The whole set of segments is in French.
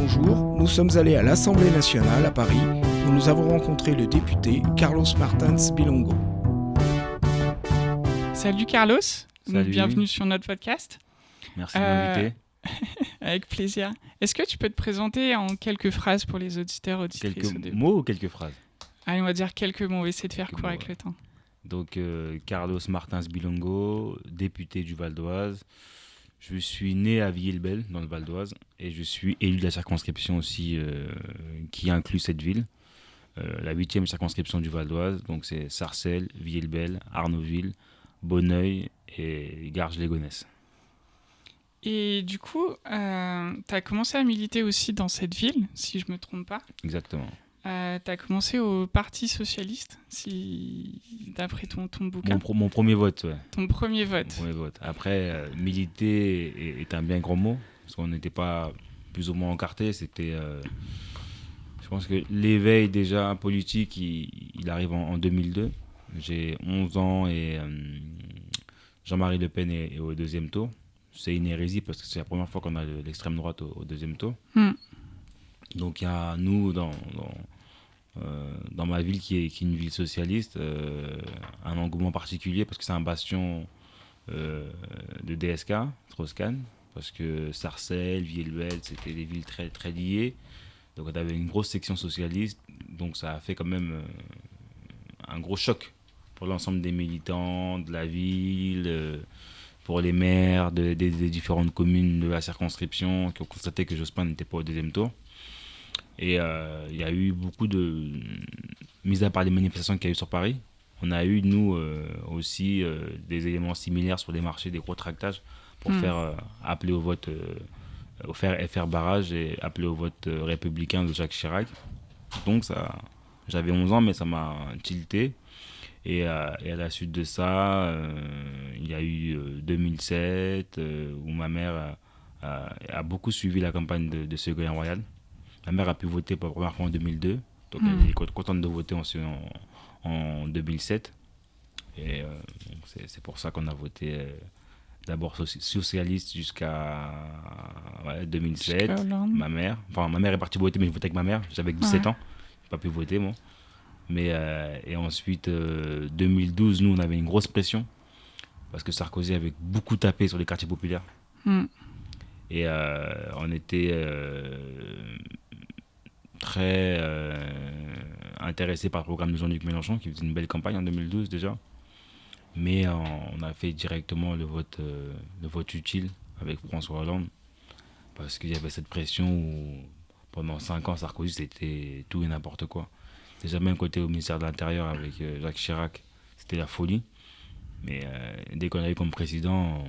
bonjour, nous sommes allés à l'Assemblée nationale à Paris où nous avons rencontré le député Carlos Martins Bilongo. Salut Carlos, Salut. Bienvenue sur notre podcast. Merci de m'inviter. Avec plaisir. Est-ce que tu peux te présenter en quelques phrases pour les auditeurs, auditrices? Quelques mots ou quelques phrases? Allez, on va dire quelques mots, on va essayer de faire Quelques court mots, avec ouais. le temps. Donc, Carlos Martins Bilongo, député du Val d'Oise. Je suis né à Villers-le-Bel, dans le Val d'Oise, et je suis élu de la circonscription aussi qui inclut cette ville. La 8e circonscription du Val d'Oise, donc c'est Sarcelles, Villers-le-Bel, Arnaudville, Bonneuil et Garges-les-Gonesse. Et du coup, tu as commencé à militer aussi dans cette ville, si je ne me trompe pas. Exactement. Tu as commencé au Parti Socialiste, d'après ton bouquin. Mon premier vote, ouais. Ton premier vote. Mon premier vote. Après, militer est un bien grand mot, parce qu'on n'était pas plus ou moins encarté. C'était, je pense que l'éveil déjà politique, il arrive en 2002. J'ai 11 ans et Jean-Marie Le Pen est au deuxième tour. C'est une hérésie parce que c'est la première fois qu'on a l'extrême droite au deuxième tour. Donc il y a nous dans ma ville qui est une ville socialiste, un engouement particulier parce que c'est un bastion de DSK, Strauss-Kahn, parce que Sarcelles, Villers-le-Bel, c'était des villes très, très liées. Donc on avait une grosse section socialiste, donc ça a fait quand même un gros choc pour l'ensemble des militants de la ville, pour les maires des différentes communes de la circonscription qui ont constaté que Jospin n'était pas au deuxième tour. Et il y a eu beaucoup de... Mis à part les manifestations qu'il y a eu sur Paris, on a eu, nous, aussi des éléments similaires sur les marchés, des gros tractages pour faire appeler au vote, faire barrage et appeler au vote républicain de Jacques Chirac. Donc j'avais 11 ans, mais ça m'a tilté. Et à la suite de ça, il y a eu 2007, où ma mère a beaucoup suivi la campagne de Ségolène Royal. Ma mère a pu voter pour la première fois en 2002, donc elle est contente de voter en 2007. Et donc c'est pour ça qu'on a voté d'abord socialiste jusqu'à 2007. Ma mère est partie voter, mais je votais avec ma mère. J'avais 17 ans, je n'ai pas pu voter moi. Mais, et ensuite, 2012, nous, on avait une grosse pression parce que Sarkozy avait beaucoup tapé sur les quartiers populaires. Et on était très intéressés par le programme de Jean-Luc Mélenchon qui faisait une belle campagne en 2012 déjà. Mais on a fait directement le vote utile avec François Hollande parce qu'il y avait cette pression où pendant 5 ans, Sarkozy, c'était tout et n'importe quoi. Déjà même côté au ministère de l'Intérieur avec Jacques Chirac, c'était la folie. Mais dès qu'on a eu comme président,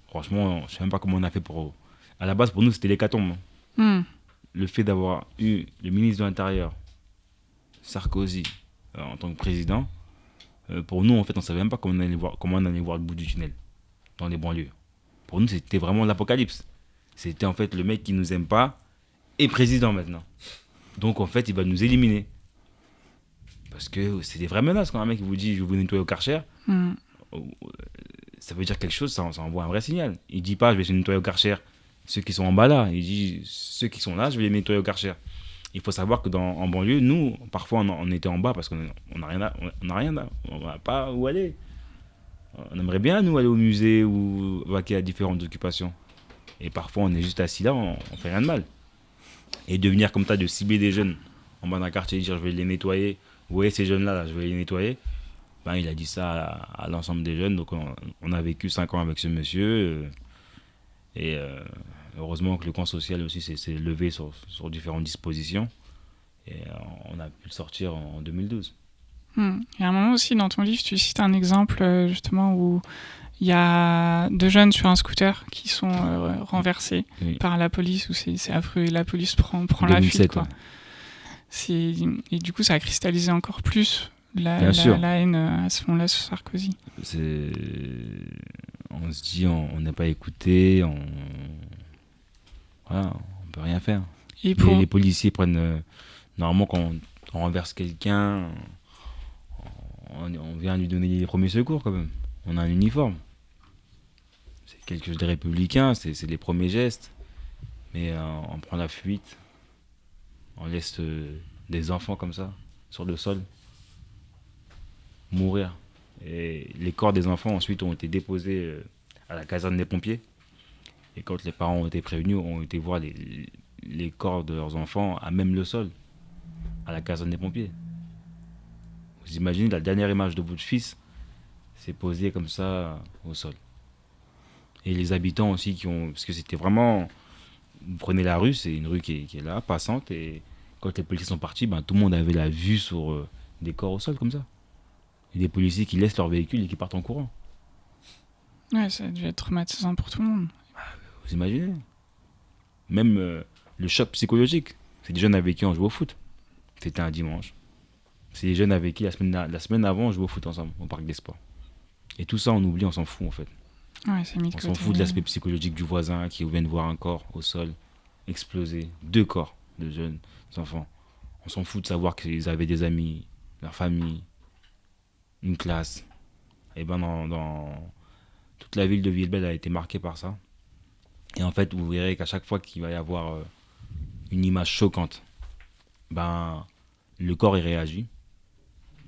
franchement, je ne sais même pas comment on a fait pour... À la base, pour nous, c'était l'hécatombe. Le fait d'avoir eu le ministre de l'Intérieur, Sarkozy, en tant que président, pour nous, en fait, on ne savait même pas comment on allait voir le bout du tunnel dans les banlieues. Pour nous, c'était vraiment l'apocalypse. C'était en fait le mec qui ne nous aime pas est président maintenant. Donc, en fait, il va nous éliminer. Parce que c'est des vraies menaces quand un mec vous dit je vais vous nettoyer au Karcher. Ça veut dire quelque chose, ça envoie un vrai signal. Il dit pas je vais nettoyer au Karcher ceux qui sont en bas là. Il dit ceux qui sont là, je vais les nettoyer au Karcher. Il faut savoir que en banlieue, nous, parfois on était en bas parce qu'on n'a rien là. On n'a pas où aller. On aimerait bien nous aller au musée ou vaquer à différentes occupations. Et parfois on est juste assis là, on fait rien de mal. Et de venir comme ça, de cibler des jeunes en bas d'un quartier et dire je vais les nettoyer. Vous voyez ces jeunes-là, je vais les nettoyer. Ben, il a dit ça à l'ensemble des jeunes. Donc on a vécu 5 ans avec ce monsieur. Et heureusement que le camp social aussi s'est levé sur différentes dispositions. Et on a pu le sortir en 2012. Et à un moment aussi, dans ton livre, tu cites un exemple justement où il y a 2 jeunes sur un scooter qui sont renversés par la police, où c'est affreux, et la police prend 2007, la fuite. Quoi. Ouais. Et du coup, ça a cristallisé encore plus la haine à ce moment-là sur Sarkozy. On se dit, on n'est pas écouté, on peut rien faire. Et les policiers prennent... normalement, quand on renverse quelqu'un, on vient lui donner les premiers secours quand même. On a un uniforme. C'est quelque chose de républicain, c'est les premiers gestes. Mais on prend la fuite. On laisse des enfants comme ça, sur le sol, mourir. Et les corps des enfants ensuite ont été déposés à la caserne des pompiers. Et quand les parents ont été prévenus, ont été voir les corps de leurs enfants à même le sol, à la caserne des pompiers. Vous imaginez, la dernière image de votre fils s'est posée comme ça au sol. Et les habitants aussi parce que c'était vraiment... Vous prenez la rue, c'est une rue qui est là, passante, et quand les policiers sont partis, tout le monde avait la vue sur des corps au sol comme ça. Et des policiers qui laissent leur véhicule et qui partent en courant. Ouais, ça a dû être traumatisant pour tout le monde. Vous imaginez? Même le choc psychologique. C'est des jeunes avec qui on jouait au foot. C'était un dimanche. C'est des jeunes avec qui la semaine avant on jouait au foot ensemble au parc des sports. Et tout ça on oublie, on s'en fout en fait. Ouais, c'est mis de On côté. s'en fout de l'aspect psychologique du voisin qui vient de voir un corps au sol exploser. 2 corps de jeunes enfants. On s'en fout de savoir qu'ils avaient des amis, leur famille, une classe. Et dans toute la ville de Villebel a été marquée par ça. Et en fait, vous verrez qu'à chaque fois qu'il va y avoir une image choquante, le corps y réagit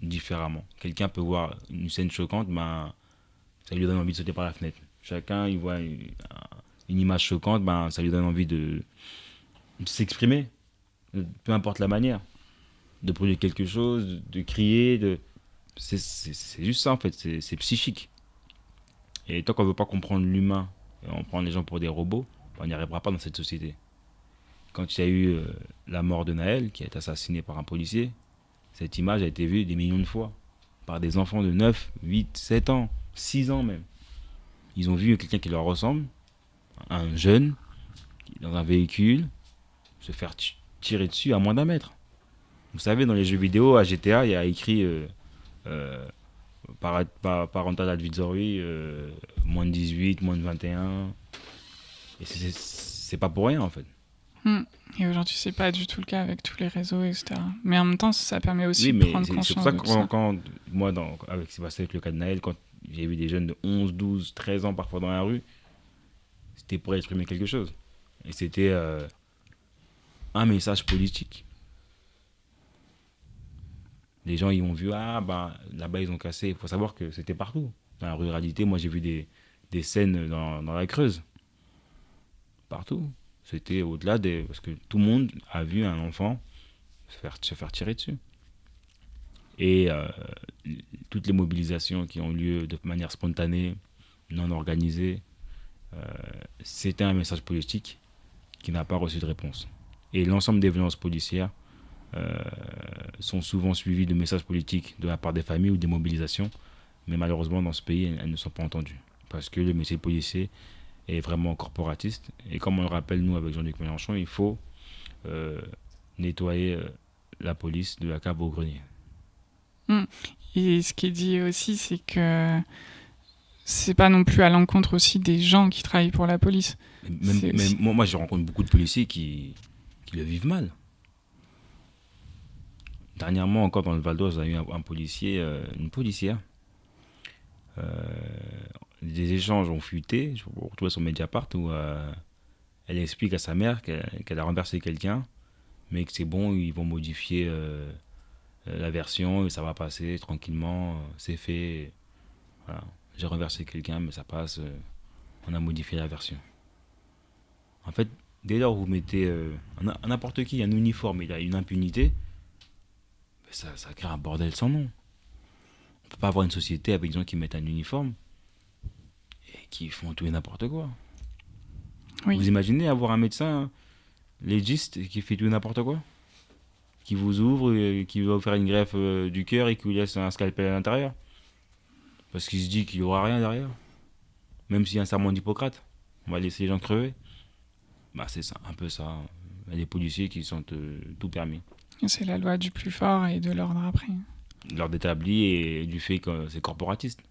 différemment. Quelqu'un peut voir une scène choquante, ça lui donne envie de sauter par la fenêtre. Chacun, il voit une image choquante, ça lui donne envie de s'exprimer, peu importe la manière, de produire quelque chose, de crier, c'est juste ça en fait, c'est psychique. Et tant qu'on ne veut pas comprendre l'humain, et on prend les gens pour des robots, on n'y arrivera pas dans cette société. Quand il y a eu la mort de Naël, qui a été assassiné par un policier, cette image a été vue des millions de fois par des enfants de 9, 8, 7 ans, 6 ans même. Ils ont vu quelqu'un qui leur ressemble, un jeune, dans un véhicule, se faire tirer dessus à moins d'1 mètre. Vous savez, dans les jeux vidéo, à GTA, il y a écrit parental advisory, moins de 18, moins de 21. Et c'est pas pour rien en fait. Et aujourd'hui, c'est pas du tout le cas avec tous les réseaux, etc. Mais en même temps, ça permet aussi de prendre conscience. C'est pour ça que quand moi, avec ce qui s'est passé avec le cas de Naël, quand j'ai vu des jeunes de 11, 12, 13 ans parfois dans la rue, c'était pour exprimer quelque chose. Et c'était un message politique. Les gens, ils ont vu, là-bas, ils ont cassé. Il faut savoir que c'était partout. Dans la ruralité, moi, j'ai vu des scènes dans la Creuse. Partout. C'était au-delà parce que tout le monde a vu un enfant se faire tirer dessus. Et toutes les mobilisations qui ont lieu de manière spontanée, non organisée, c'était un message politique qui n'a pas reçu de réponse. Et l'ensemble des violences policières sont souvent suivies de messages politiques de la part des familles ou des mobilisations, mais malheureusement dans ce pays, elles ne sont pas entendues. Parce que le métier policier est vraiment corporatiste. Et comme on le rappelle, nous, avec Jean-Luc Mélenchon, il faut nettoyer la police de la cave au grenier. Et ce qui est dit aussi, c'est que c'est pas non plus à l'encontre aussi des gens qui travaillent pour la police. Mais moi, je rencontre beaucoup de policiers qui le vivent mal. Dernièrement, encore dans le Val d'Oise, j'ai eu un policier, une policière. Des échanges ont fuité. Je me retrouvais sur Mediapart où elle explique à sa mère qu'elle a renversé quelqu'un, mais que c'est bon, ils vont modifier la version et ça va passer tranquillement. C'est fait. Voilà. J'ai renversé quelqu'un, mais ça passe. On a modifié la version. En fait, dès lors où vous mettez n'importe qui un uniforme, il a une impunité, ça crée un bordel sans nom. On ne peut pas avoir une société avec des gens qui mettent un uniforme et qui font tout et n'importe quoi. Oui. Vous imaginez avoir un médecin légiste qui fait tout et n'importe quoi, qui vous ouvre, qui va vous faire une greffe du cœur et qui vous laisse un scalpel à l'intérieur parce qu'il se dit qu'il n'y aura rien derrière, même s'il y a un serment d'Hippocrate, on va laisser les gens crever. C'est ça, un peu ça. Il y a des policiers qui sont tout permis. C'est la loi du plus fort et de l'ordre après. L'ordre établi et du fait que c'est corporatiste.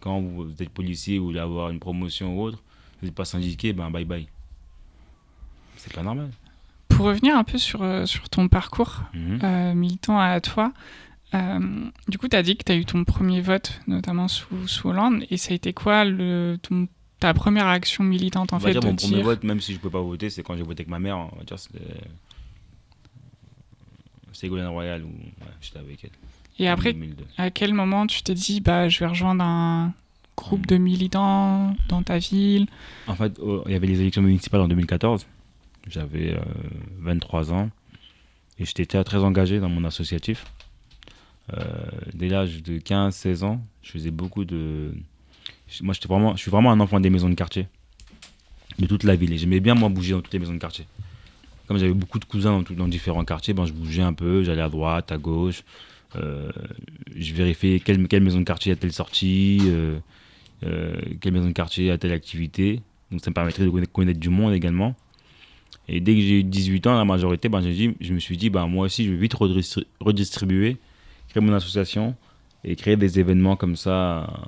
Quand vous êtes policier ou voulez avoir une promotion ou autre, vous n'êtes pas syndiqué, bye bye. C'est pas normal. Pour revenir un peu sur ton parcours militant à toi, du coup, tu as dit que tu as eu ton premier vote, notamment sous Hollande, et ça a été quoi ta première action militante en fait? Mon premier vote, même si je ne peux pas voter, c'est quand j'ai voté avec ma mère. On va dire, Ségolène Royal, j'étais avec elle. Et après, 2002. À quel moment tu t'es dit, je vais rejoindre un groupe de militants dans ta ville? En fait, il y avait les élections municipales en 2014. J'avais 23 ans et j'étais très engagé dans mon associatif. Dès l'âge de 15-16 ans, je faisais beaucoup de... Moi, je suis vraiment un enfant des maisons de quartier, de toute la ville. Et j'aimais bien, moi, bouger dans toutes les maisons de quartier. Comme j'avais beaucoup de cousins dans différents quartiers, je bougeais un peu, j'allais à droite, à gauche. Je vérifiais quelle maison de quartier a telle sortie, quelle maison de quartier a telle activité. Donc ça me permettrait de connaître du monde également. Et dès que j'ai eu 18 ans, la majorité, je me suis dit, moi aussi, je vais vite redistribuer, créer mon association et créer des événements comme ça,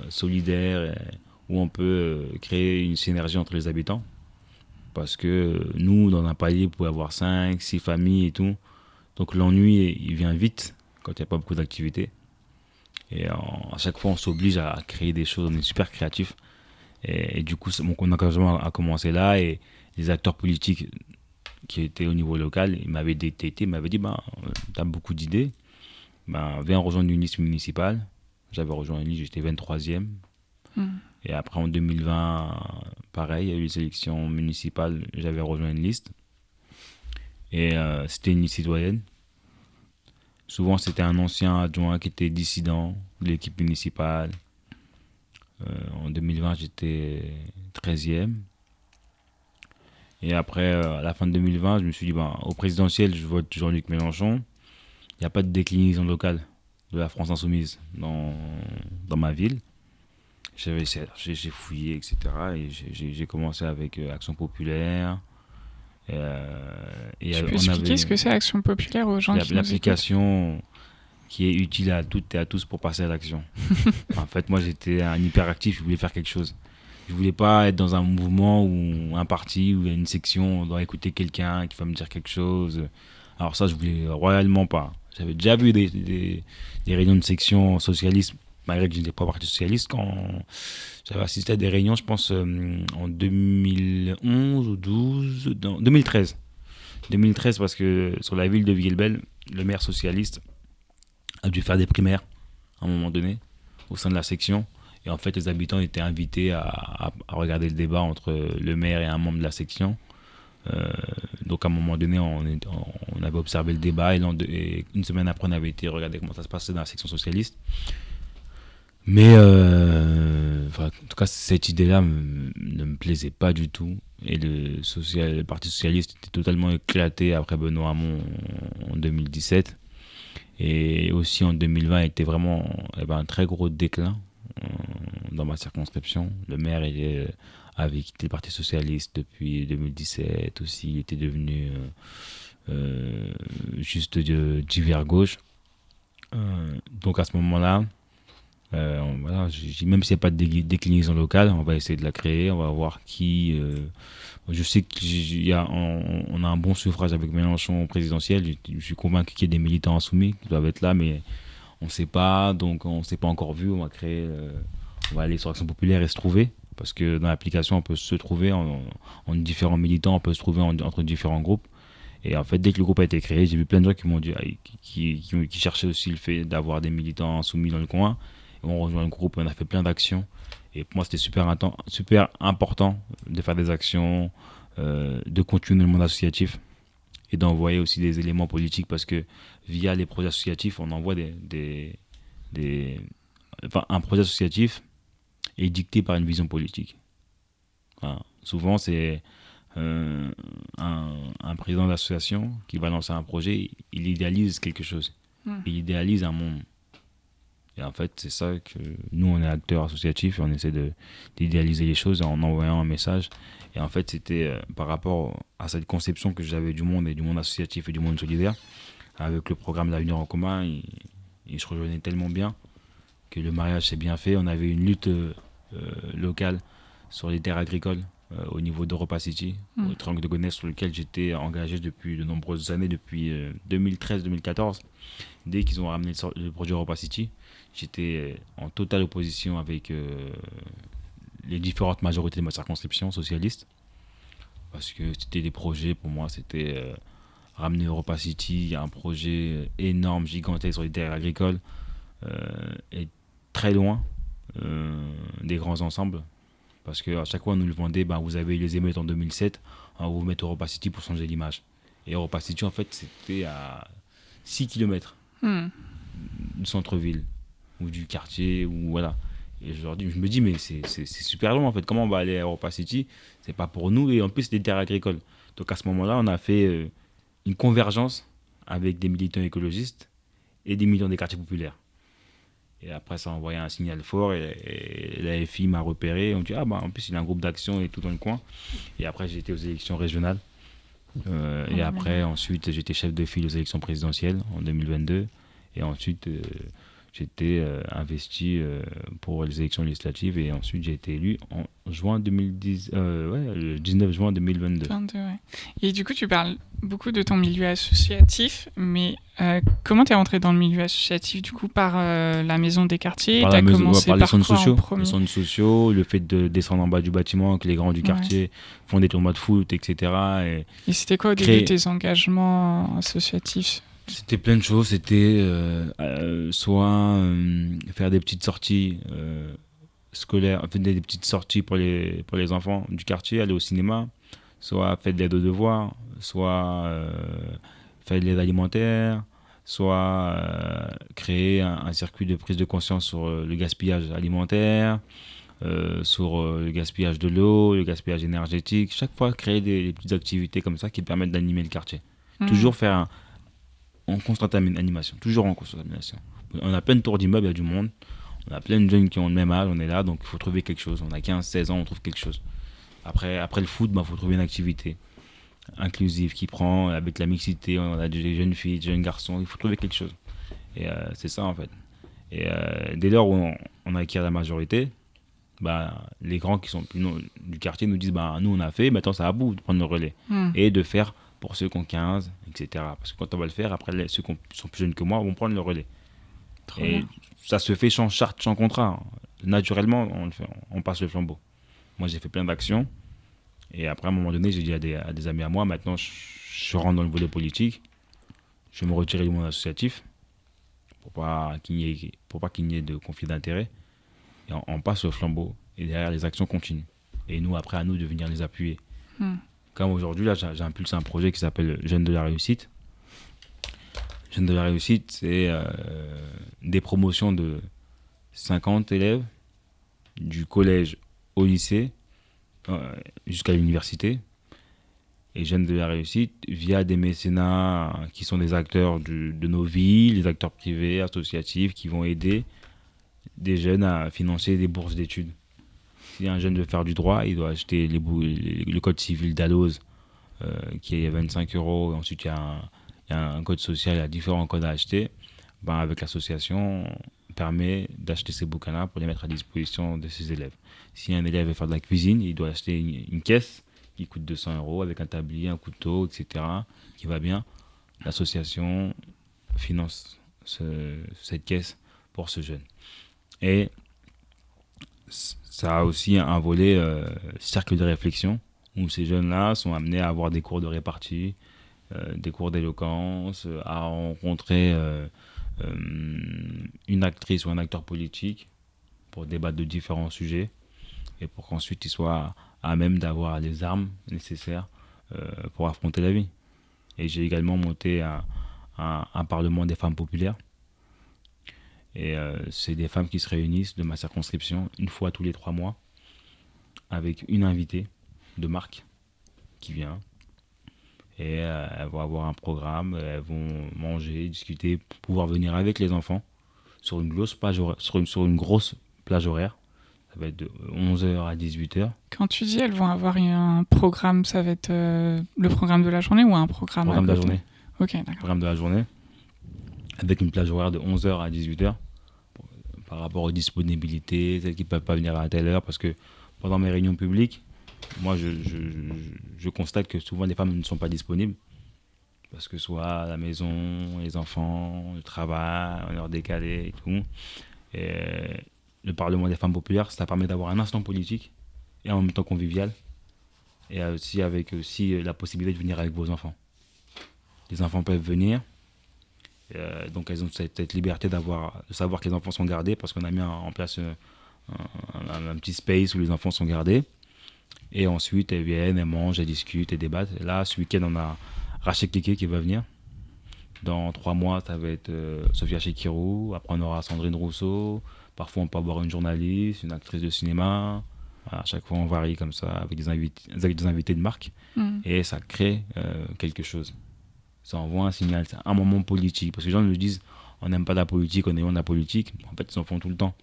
solidaires, où on peut créer une synergie entre les habitants. Parce que nous, dans un palier, vous pouvez avoir 5, 6 familles et tout. Donc l'ennui, il vient vite quand il n'y a pas beaucoup d'activités. Et à chaque fois, on s'oblige à créer des choses, on est super créatifs. Et du coup, mon engagement a commencé là. Et les acteurs politiques qui étaient au niveau local, ils m'avaient détecté, ils m'avaient dit, tu as beaucoup d'idées, viens rejoindre une liste municipale. J'avais rejoint une liste, j'étais 23e. Et après, en 2020, pareil, il y a eu les élections municipales, j'avais rejoint une liste. Et c'était une liste citoyenne. Souvent, c'était un ancien adjoint qui était dissident de l'équipe municipale. En 2020, j'étais 13e. Et après, à la fin de 2020, je me suis dit, au présidentiel, je vote Jean-Luc Mélenchon. Il n'y a pas de déclinaison locale de la France Insoumise dans ma ville. J'ai fouillé, etc. Et j'ai commencé avec Action Populaire. Tu peux expliquer ce que c'est Action Populaire aux gens qui nous écoutent ? L'application qui est utile à toutes et à tous pour passer à l'action. En fait, moi, j'étais un hyperactif, je voulais faire quelque chose. Je voulais pas être dans un mouvement ou un parti où il y a une section, on doit écouter quelqu'un qui va me dire quelque chose. Alors ça, je voulais royalement pas. J'avais déjà vu des réunions de section socialiste, malgré que je n'étais pas parti socialiste, quand j'avais assisté à des réunions, je pense, en 2011 ou 2013. 2013, parce que sur la ville de Villerbel, le maire socialiste a dû faire des primaires à un moment donné au sein de la section. Et en fait, les habitants étaient invités à regarder le débat entre le maire et un membre de la section. Donc à un moment donné, on avait observé le débat et une semaine après, on avait été regarder comment ça se passait dans la section socialiste. Mais en tout cas, cette idée-là ne me plaisait pas du tout. Et le Parti socialiste était totalement éclaté après Benoît Hamon en 2017. Et aussi en 2020, il était vraiment un très gros déclin dans ma circonscription. Le maire avait quitté le Parti socialiste depuis 2017 aussi. Il était devenu juste d'hiver gauche. Donc à ce moment-là, même s'il n'y a pas de déclinaison locale, on va essayer de la créer, on va voir qui... je sais qu'on a un bon suffrage avec Mélenchon présidentiel, je suis convaincu qu'il y a des militants insoumis qui doivent être là, mais on ne sait pas, donc on ne s'est pas encore vu, on va aller sur Action Populaire et se trouver, parce que dans l'application on peut se trouver en différents militants, on peut se trouver entre différents groupes. Et en fait, dès que le groupe a été créé, j'ai vu plein de gens qui m'ont dit, qui cherchaient aussi le fait d'avoir des militants insoumis dans le coin. Et on rejoint le groupe, on a fait plein d'actions. Et pour moi, c'était super important de faire des actions, de continuer le monde associatif et d'envoyer aussi des éléments politiques, parce que via les projets associatifs, on envoie un projet associatif est dicté par une vision politique. Enfin, souvent, c'est un président d'association qui va lancer un projet, il idéalise quelque chose. Il idéalise un monde. Et en fait, c'est ça que nous, on est acteurs associatifs et on essaie d'idéaliser les choses en envoyant un message. Et en fait, c'était par rapport à cette conception que j'avais du monde et du monde associatif et du monde solidaire, avec le programme d'Avenir en commun, il se rejoignait tellement bien que le mariage s'est bien fait. On avait une lutte locale sur les terres agricoles au niveau d'Europa City, au triangle de Gonesse, sur lequel j'étais engagé depuis de nombreuses années, depuis 2013-2014. Dès qu'ils ont ramené le projet Europa City, j'étais en totale opposition avec les différentes majorités de ma circonscription socialiste, parce que c'était des projets, pour moi, c'était ramener Europa City, un projet énorme, gigantesque sur les terres agricoles, est très loin des grands ensembles. Parce qu'à chaque fois, on nous le vendait, vous avez eu les émeutes en 2007, on va vous mettre Europa City pour changer l'image. Et Europa City, en fait, c'était à 6 km du centre-ville, ou du quartier, ou voilà. Et aujourd'hui, je me dis, mais c'est super long, en fait. Comment on va aller à Europa City? C'est pas pour nous, et en plus, c'est des terres agricoles. Donc à ce moment-là, on a fait une convergence avec des militants écologistes et des militants des quartiers populaires. Et après, ça a envoyé un signal fort et la FI m'a repéré. On dit, en plus, il y a un groupe d'action et tout dans le coin. Et après, j'ai été aux élections régionales. Et après, ensuite, j'étais chef de file aux élections présidentielles en 2022. Et ensuite, j'étais investi pour les élections législatives. Et ensuite, j'ai été élu en juin 2010, le 19 juin 2022. 22, ouais. Et du coup, tu parles beaucoup de ton milieu associatif, mais comment tu es rentré dans le milieu associatif, du coup, par la maison des quartiers? Par tu as commencé par les centres quoi sociaux, en premier? les centres sociaux, le fait de descendre en bas du bâtiment, que les grands du quartier font des tournois de foot, etc. Et c'était quoi au début tes engagements associatifs? C'était plein de choses. C'était soit faire des petites sorties scolaires, faire des petites sorties pour les enfants du quartier, aller au cinéma, soit faire de l'aide aux devoirs, soit faire de l'aide alimentaire, soit créer un circuit de prise de conscience sur le gaspillage alimentaire, sur le gaspillage de l'eau, le gaspillage énergétique. Chaque fois, créer des petites activités comme ça qui permettent d'animer le quartier. Toujours faire en constante animation, toujours en constante animation. On a plein de tours d'immeubles, il y a du monde. On a plein de jeunes qui ont le même âge, on est là, donc il faut trouver quelque chose. On a 15-16 ans, on trouve quelque chose. Après le foot, faut trouver une activité inclusive qui prend avec la mixité. On a des jeunes filles, des jeunes garçons, il faut trouver quelque chose. Et c'est ça en fait. Et dès lors où on a acquis la majorité, les grands qui sont du quartier nous disent nous on a fait, maintenant ça à bout de prendre le relais et de faire pour ceux qui ont 15, etc. Parce que quand on va le faire, après ceux qui sont plus jeunes que moi vont prendre le relais. Trop et bien. Ça se fait sans charte, sans contrat. Naturellement, on passe le flambeau. Moi j'ai fait plein d'actions et après à un moment donné j'ai dit à des amis à moi, maintenant je rentre dans le volet politique, je vais me retirer du monde associatif pour pas qu'il n'y ait de conflit d'intérêts. Et on passe le flambeau et derrière les actions continuent. Et nous, après, à nous de venir les appuyer. Comme aujourd'hui, là, j'ai impulsé un projet qui s'appelle Jeunes de la Réussite. Jeunes de la Réussite, c'est des promotions de 50 élèves du collège au lycée jusqu'à l'université. Et Jeunes de la Réussite, via des mécénats qui sont des acteurs de nos villes, des acteurs privés, associatifs, qui vont aider des jeunes à financer des bourses d'études. Si un jeune veut faire du droit, il doit acheter le code civil d'Alloz qui est 25 €. Et ensuite, il y a un code social, il y a différents codes à acheter. Avec l'association, on permet d'acheter ces bouquins-là pour les mettre à disposition de ses élèves. Si un élève veut faire de la cuisine, il doit acheter une caisse qui coûte 200 € avec un tablier, un couteau, etc. qui va bien. L'association finance cette caisse pour ce jeune. Et ça a aussi un volet cercle de réflexion où ces jeunes-là sont amenés à avoir des cours de répartie, des cours d'éloquence, à rencontrer une actrice ou un acteur politique pour débattre de différents sujets et pour qu'ensuite ils soient à même d'avoir les armes nécessaires pour affronter la vie. Et j'ai également monté un parlement des femmes populaires. Et c'est des femmes qui se réunissent de ma circonscription une fois tous les 3 mois avec une invitée de marque qui vient. Et elles vont avoir un programme, elles vont manger, discuter, pour pouvoir venir avec les enfants sur une grosse plage horaire. Sur une grosse plage horaire. Ça va être de 11h à 18h. Quand tu dis elles vont avoir un programme, ça va être le programme de la journée ou un programme de la journée. Ok, d'accord. Programme de la journée. Avec une plage horaire de 11h à 18h. Par rapport aux disponibilités, celles qui ne peuvent pas venir à telle heure, parce que pendant mes réunions publiques, moi je constate que souvent les femmes ne sont pas disponibles, parce que soit à la maison, les enfants, le travail, en heure décalée et tout. Et le Parlement des femmes populaires, ça permet d'avoir un instant politique et en même temps convivial, et aussi avec la possibilité de venir avec vos enfants. les enfants peuvent venir. Donc elles ont cette liberté de savoir que les enfants sont gardés parce qu'on a mis en place un petit space où les enfants sont gardés. Et ensuite, elles viennent, elles mangent, elles discutent, elles débattent. Et là, ce week-end, on a Rachel Keke qui va venir. Dans 3 mois, ça va être Sophia Chekirou. Après, on aura Sandrine Rousseau. Parfois, on peut avoir une journaliste, une actrice de cinéma. À chaque fois, on varie comme ça avec des invités de marque. Et ça crée quelque chose. Ça envoie un signal. C'est un moment politique. Parce que les gens nous disent on n'aime pas la politique, on aime la politique. En fait, ils en font tout le temps.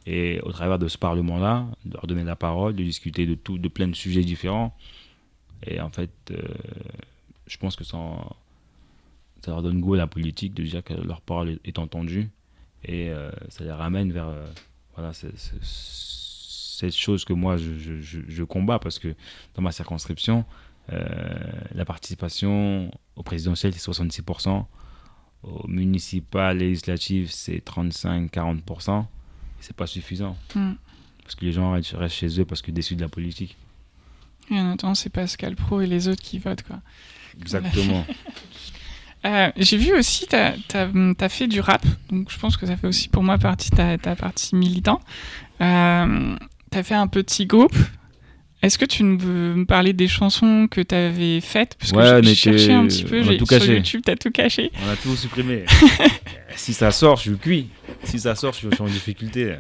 Et au travers de ce parlement-là, de leur donner la parole, de discuter de plein de sujets différents. Et en fait, je pense que ça leur donne goût à la politique, de dire que leur parole est entendue. Et ça les ramène vers cette chose que moi, je combats. Parce que dans ma circonscription, la participation au présidentiel, c'est 66%. Au municipal, législatif, c'est 35-40%. C'est pas suffisant. Parce que les gens restent chez eux parce que déçus de la politique. Et en attendant, c'est Pascal Praud et les autres qui votent, quoi. Exactement. J'ai vu aussi, t'as fait du rap, donc je pense que ça fait aussi pour moi partie de ta partie militant. T'as fait un petit groupe. Est-ce que tu veux me parler des chansons que t'avais faites? Parce que j'ai cherché un petit peu, sur YouTube, t'as tout caché. On a tout supprimé. Si ça sort, je suis cuit. Si ça sort, je suis en difficulté.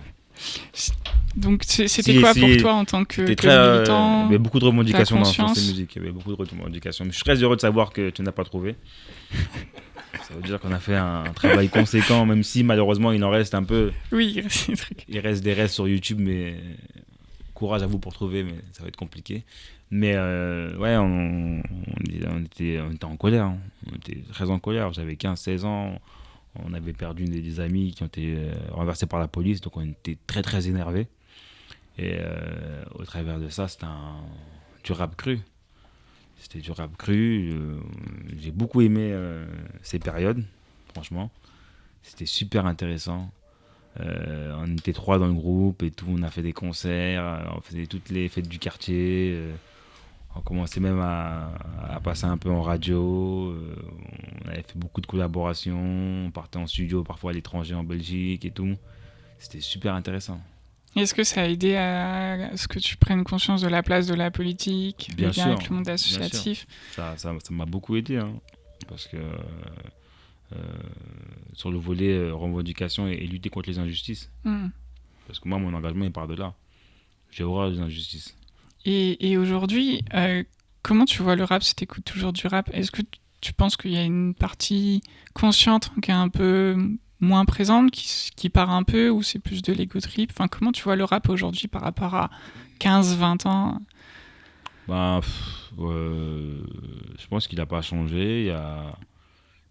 Donc c'était quoi pour toi en tant que militant? Il y avait beaucoup de revendications dans ces musiques. Il y avait beaucoup de revendications. Mais je suis très heureux de savoir que tu n'as pas trouvé. Ça veut dire qu'on a fait un travail conséquent, même si malheureusement il en reste un peu. Oui, il reste des trucs. Il reste des restes sur YouTube, mais courage à vous pour trouver, mais ça va être compliqué. Mais ouais, on était en colère. Hein. On était très en colère. J'avais 15-16 ans. On avait perdu des amis qui ont été renversés par la police, donc on était très très énervés. Et au travers de ça, c'était du rap cru. C'était du rap cru. J'ai beaucoup aimé ces périodes, franchement. C'était super intéressant. On était 3 dans le groupe et tout. On a fait des concerts, on faisait toutes les fêtes du quartier. On commençait même à passer un peu en radio. On avait fait beaucoup de collaborations. On partait en studio, parfois à l'étranger, en Belgique et tout. C'était super intéressant. Est-ce que ça a aidé à ce que tu prennes conscience de la place de la politique, bien sûr, avec le monde associatif? Ça m'a beaucoup aidé. Hein, parce que sur le volet revendication et lutter contre les injustices. Parce que moi, mon engagement, il part de là. J'ai horreur des injustices. Et aujourd'hui, comment tu vois le rap si tu écoutes toujours du rap? Est-ce que tu penses qu'il y a une partie consciente qui est un peu moins présente, qui part un peu, ou c'est plus de l'ego trip? Enfin, comment tu vois le rap aujourd'hui par rapport à 15-20 ans? Je pense qu'il n'a pas changé.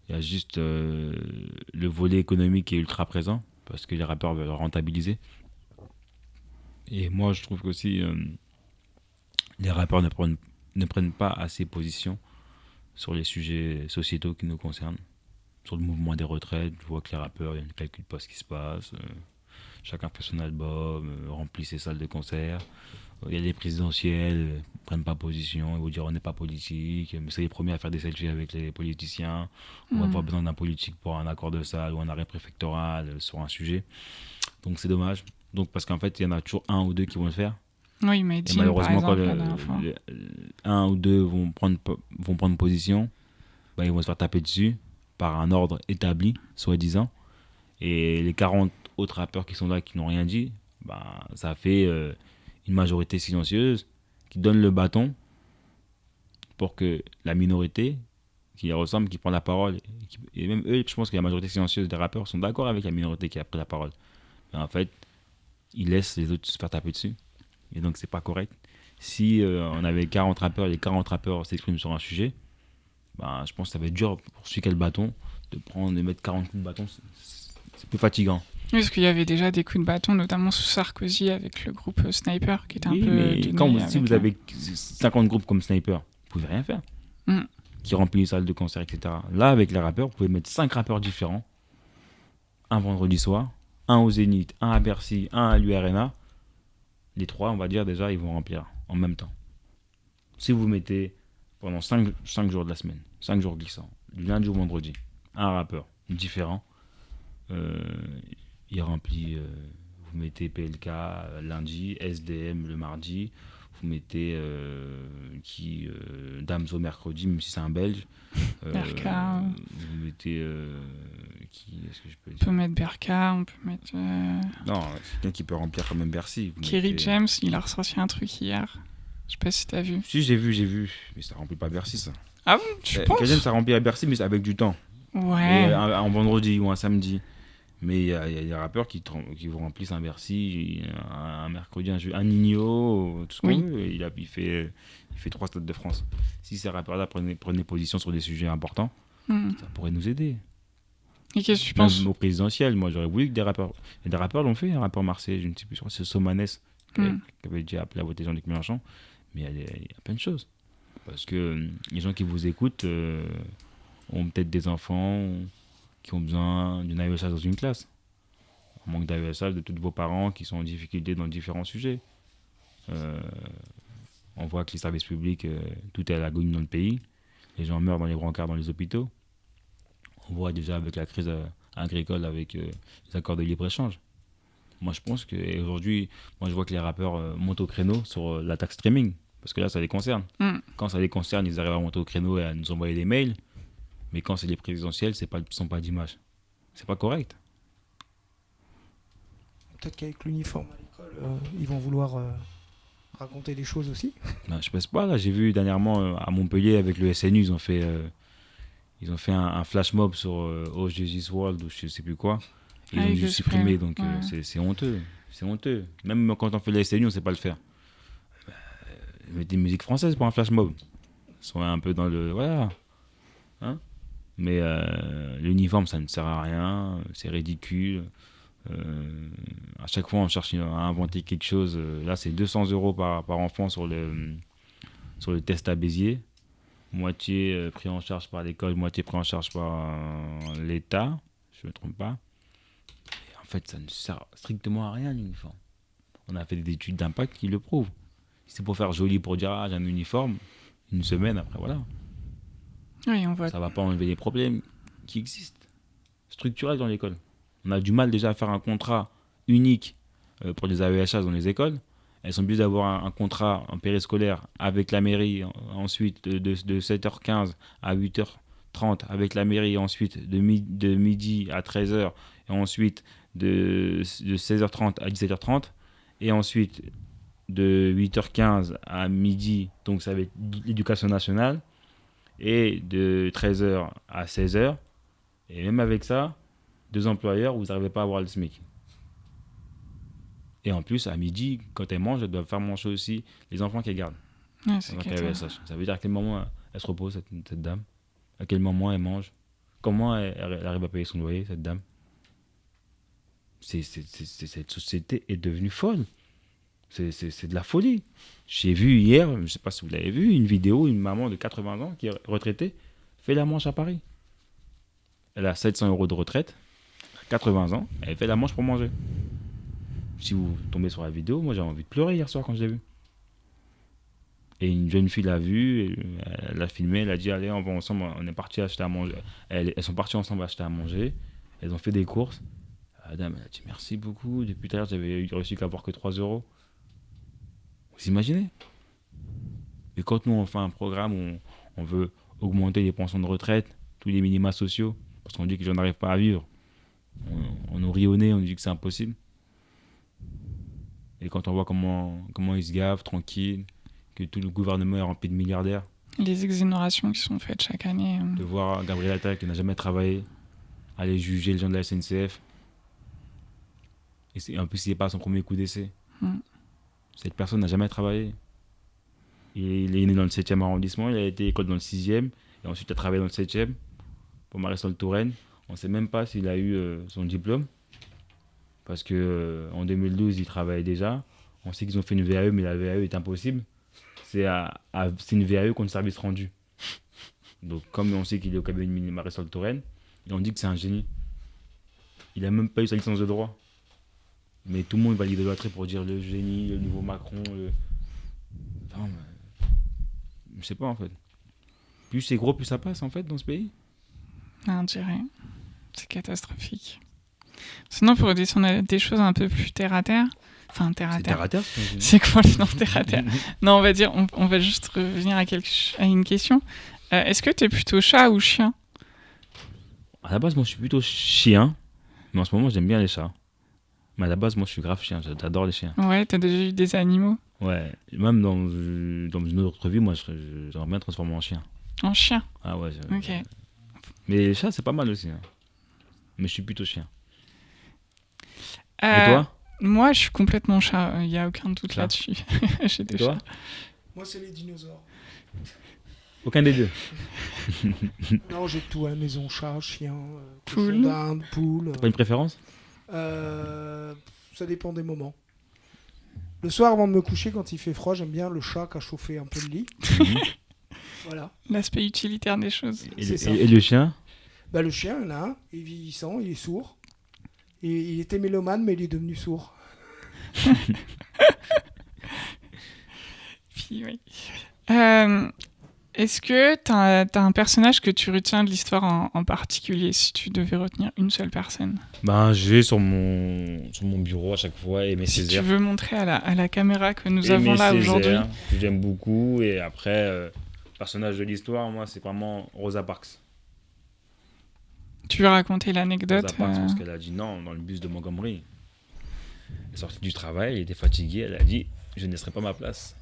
Il y a juste le volet économique qui est ultra présent, parce que les rappeurs veulent rentabiliser. Et moi, je trouve qu'aussi les rappeurs ne prennent pas assez position sur les sujets sociétaux qui nous concernent. Sur le mouvement des retraites, je vois que les rappeurs, ils ne calculent pas ce qui se passe. Chacun fait son album, remplit ses salles de concert. Il y a les présidentielles, ils ne prennent pas position, ils vont dire on n'est pas politique, mais c'est les premiers à faire des selfies avec les politiciens. On va avoir besoin d'un politique pour un accord de salle ou un arrêt préfectoral sur un sujet. Donc c'est dommage. Donc, parce qu'en fait, il y en a toujours 1 ou 2 qui vont le faire. Oui, mais et malheureusement, par exemple, quand 1 ou 2 vont prendre position, ils vont se faire taper dessus par un ordre établi, soi-disant. Et les 40 autres rappeurs qui sont là, qui n'ont rien dit, ça fait une majorité silencieuse qui donne le bâton pour que la minorité qui les ressemble, qui prend la parole, et même eux, je pense que la majorité silencieuse des rappeurs sont d'accord avec la minorité qui a pris la parole. Mais en fait, ils laissent les autres se faire taper dessus. Et donc, c'est pas correct. Si on avait 40 rappeurs et les 40 rappeurs s'expriment sur un sujet, je pense que ça va être dur pour celui qui a le bâton de mettre 40 coups de bâton. C'est plus fatigant. Oui, parce qu'il y avait déjà des coups de bâton, notamment sous Sarkozy avec le groupe Sniper qui était un peu. Mais si vous avez 50 groupes comme Sniper, vous pouvez rien faire. Qui remplit les salles de concert, etc. Là, avec les rappeurs, vous pouvez mettre 5 rappeurs différents. Un vendredi soir, un au Zénith, un à Bercy, un à l'URNA. Les 3, on va dire déjà, ils vont remplir en même temps. Si vous mettez pendant 5 jours de la semaine, 5 jours glissants, du lundi au vendredi. Un rappeur différent. Il remplit, vous mettez PLK lundi, SDM le mardi, vous mettez Damso mercredi, même si c'est un Belge. Berka. Vous mettez qui est-ce que je peux dire? On peut mettre Berka, on peut mettre. Non, c'est quelqu'un qui peut remplir quand même Bercy. Kerry James, il a ressorti un truc hier. Je sais pas si t'as vu. Si, j'ai vu. Mais ça remplit pas Bercy, ça. Ah bon, tu penses? Kerry James, ça remplit à Bercy, mais avec du temps. Ouais. Et un vendredi ou un samedi. Mais il y a des rappeurs qui vous remplissent un Bercy, un mercredi, un Nino, tout ce qu'on veut. Il fait 3 stades de France. Si ces rappeurs-là prenaient position sur des sujets importants, ça pourrait nous aider. Et qu'est-ce que tu penses? Même au présidentiel, moi j'aurais voulu que des rappeurs. Et des rappeurs l'ont fait, un rappeur marseillais, je ne sais plus, c'est Somanes qui avait déjà appelé à voter Jean-Luc Mélenchon. Mais il y a plein de choses. Parce que les gens qui vous écoutent ont peut-être des enfants qui ont besoin d'une AESH dans une classe. Un manque d'AESH de tous vos parents qui sont en difficulté dans différents sujets. On voit que les services publics, tout est à l'agonie dans le pays. Les gens meurent dans les brancards dans les hôpitaux. On voit déjà avec la crise agricole, avec les accords de libre-échange. Moi, je pense qu'aujourd'hui, je vois que les rappeurs montent au créneau sur la taxe streaming. Parce que là, ça les concerne. Quand ça les concerne, ils arrivent à monter au créneau et à nous envoyer des mails. Mais quand c'est les présidentielles, ce ne sont pas d'image. C'est pas correct. Peut-être qu'avec l'uniforme à l'école, ils vont vouloir raconter des choses aussi. Ben, je pense pas. Là, j'ai vu dernièrement à Montpellier avec le SNU, ils ont fait un flash mob sur Oh Jesus World ou je sais plus quoi. Ils ont dû supprimer, donc c'est honteux. C'est honteux. Même quand on fait le SNU, on ne sait pas le faire. Mettez des musiques françaises pour un flash mob. Ils sont un peu dans le... Voilà. Hein? Mais l'uniforme, ça ne sert à rien. C'est ridicule. À chaque fois, on cherche à inventer quelque chose. Là, c'est 200 € par enfant sur le test à Béziers. Moitié pris en charge par l'école, moitié pris en charge par l'État. Je ne me trompe pas. Et en fait, ça ne sert strictement à rien, l'uniforme. On a fait des études d'impact qui le prouvent. C'est pour faire joli, pour dire j'ai un uniforme. Une semaine après, voilà. Oui, on voit. Ça ne va pas enlever les problèmes qui existent, structurels dans l'école. On a du mal déjà à faire un contrat unique pour les AESH dans les écoles. Elles sont obligées d'avoir un contrat en périscolaire avec la mairie, ensuite de 7h15 à 8h30 avec la mairie, ensuite de midi à 13h, et ensuite de 16h30 à 17h30, et ensuite de 8h15 à midi, donc ça va être l'éducation nationale, et de 13h à 16h. Et même avec ça, 2 employeurs, vous n'arrivez pas à avoir le SMIC. Et en plus, à midi, quand elles mangent, elles doivent faire manger aussi les enfants qu'elles gardent. Ouais, c'est ça veut dire à quel moment elle se repose, cette dame. À quel moment elle mange. Comment elle arrive à payer son loyer, cette dame. Cette société est devenue folle. C'est de la folie. J'ai vu hier, je ne sais pas si vous l'avez vu, une vidéo, une maman de 80 ans qui est retraitée, fait la manche à Paris. Elle a 700 € de retraite, 80 ans, elle fait la manche pour manger. Si vous tombez sur la vidéo, moi j'ai envie de pleurer hier soir quand je l'ai vu. Et une jeune fille l'a vu, elle l'a filmé, elle a dit allez on va ensemble, on est partis acheter à manger. Elles sont parties ensemble acheter à manger, elles ont fait des courses. La dame elle a dit merci beaucoup, depuis tout à l'heure j'avais réussi qu'à avoir que 3 €. Vous imaginez? Et quand nous on fait un programme où on veut augmenter les pensions de retraite, tous les minima sociaux, parce qu'on dit que j'en arrive pas à vivre, on nous rit au nez, on dit que c'est impossible. Et quand on voit comment ils se gavent, tranquille, que tout le gouvernement est rempli de milliardaires. Les exonérations qui sont faites chaque année. De voir Gabriel Attal qui n'a jamais travaillé, aller juger les gens de la SNCF. Et en plus, il n'est pas à son premier coup d'essai. Cette personne n'a jamais travaillé. Il est né dans le 7e arrondissement, il a été à l'école dans le 6e, et ensuite il a travaillé dans le 7e, pour Marisol Touraine. On ne sait même pas s'il a eu son diplôme. Parce qu'en 2012, il travaillait déjà. On sait qu'ils ont fait une VAE, mais la VAE est impossible. C'est une VAE contre service rendu. Donc, comme on sait qu'il est au cabinet de Marisol Touraine, et on dit que c'est un génie. Il n'a même pas eu sa licence de droit. Mais tout le monde va l'idolâtrer pour dire le génie, le nouveau Macron. Enfin, je sais pas en fait. plus c'est gros, plus ça passe en fait dans ce pays. On dirait. C'est catastrophique. Sinon, pour redescendre à des choses un peu plus terre à terre. Enfin, terre à terre. C'est quoi le nom terre à terre? Non, on va dire, on va juste revenir à une question. Est-ce que t'es plutôt chat ou chien? À la base, moi je suis plutôt chien, mais en ce moment j'aime bien les chats. Mais à la base, moi je suis grave chien, j'adore les chiens. Ouais, t'as déjà eu des animaux? Ouais, même dans une autre vie, moi j'aimerais bien transformer en chien. En chien? Ah ouais. Ok. Mais les chats, c'est pas mal aussi. Hein. Mais je suis plutôt chien. Et toi? Moi, je suis complètement chat. Il n'y a aucun doute Chat. là-dessus. J'ai des Toi? chats. Moi, c'est les dinosaures. Aucun des deux. Non, j'ai tout à la maison, chat, chien, Poule. cochon d'Inde, poule. T'as pas une préférence? Ça dépend des moments. Le soir, avant de me coucher, quand il fait froid, j'aime bien le chat qui a chauffé un peu le lit. Voilà. L'aspect utilitaire des choses. Et le chien? Bah, le chien, il y en a un, il est vieillissant, il est sourd. Et il était mélomane, mais il est devenu sourd. Puis, oui. Est-ce que t'as un personnage que tu retiens de l'histoire en particulier, si tu devais retenir une seule personne? Ben, j'ai sur mon bureau à chaque fois Aimé Si Césaire. tu veux montrer à la caméra que nous Aimé avons là Césaire, aujourd'hui. que j'aime beaucoup. Et après, personnage de l'histoire, moi, c'est vraiment Rosa Parks. Tu veux raconter l'anecdote? Rosa Parks, parce qu'elle a dit non dans le bus de Montgomery. Elle est sortie du travail, elle était fatiguée, elle a dit je ne laisserai pas ma place.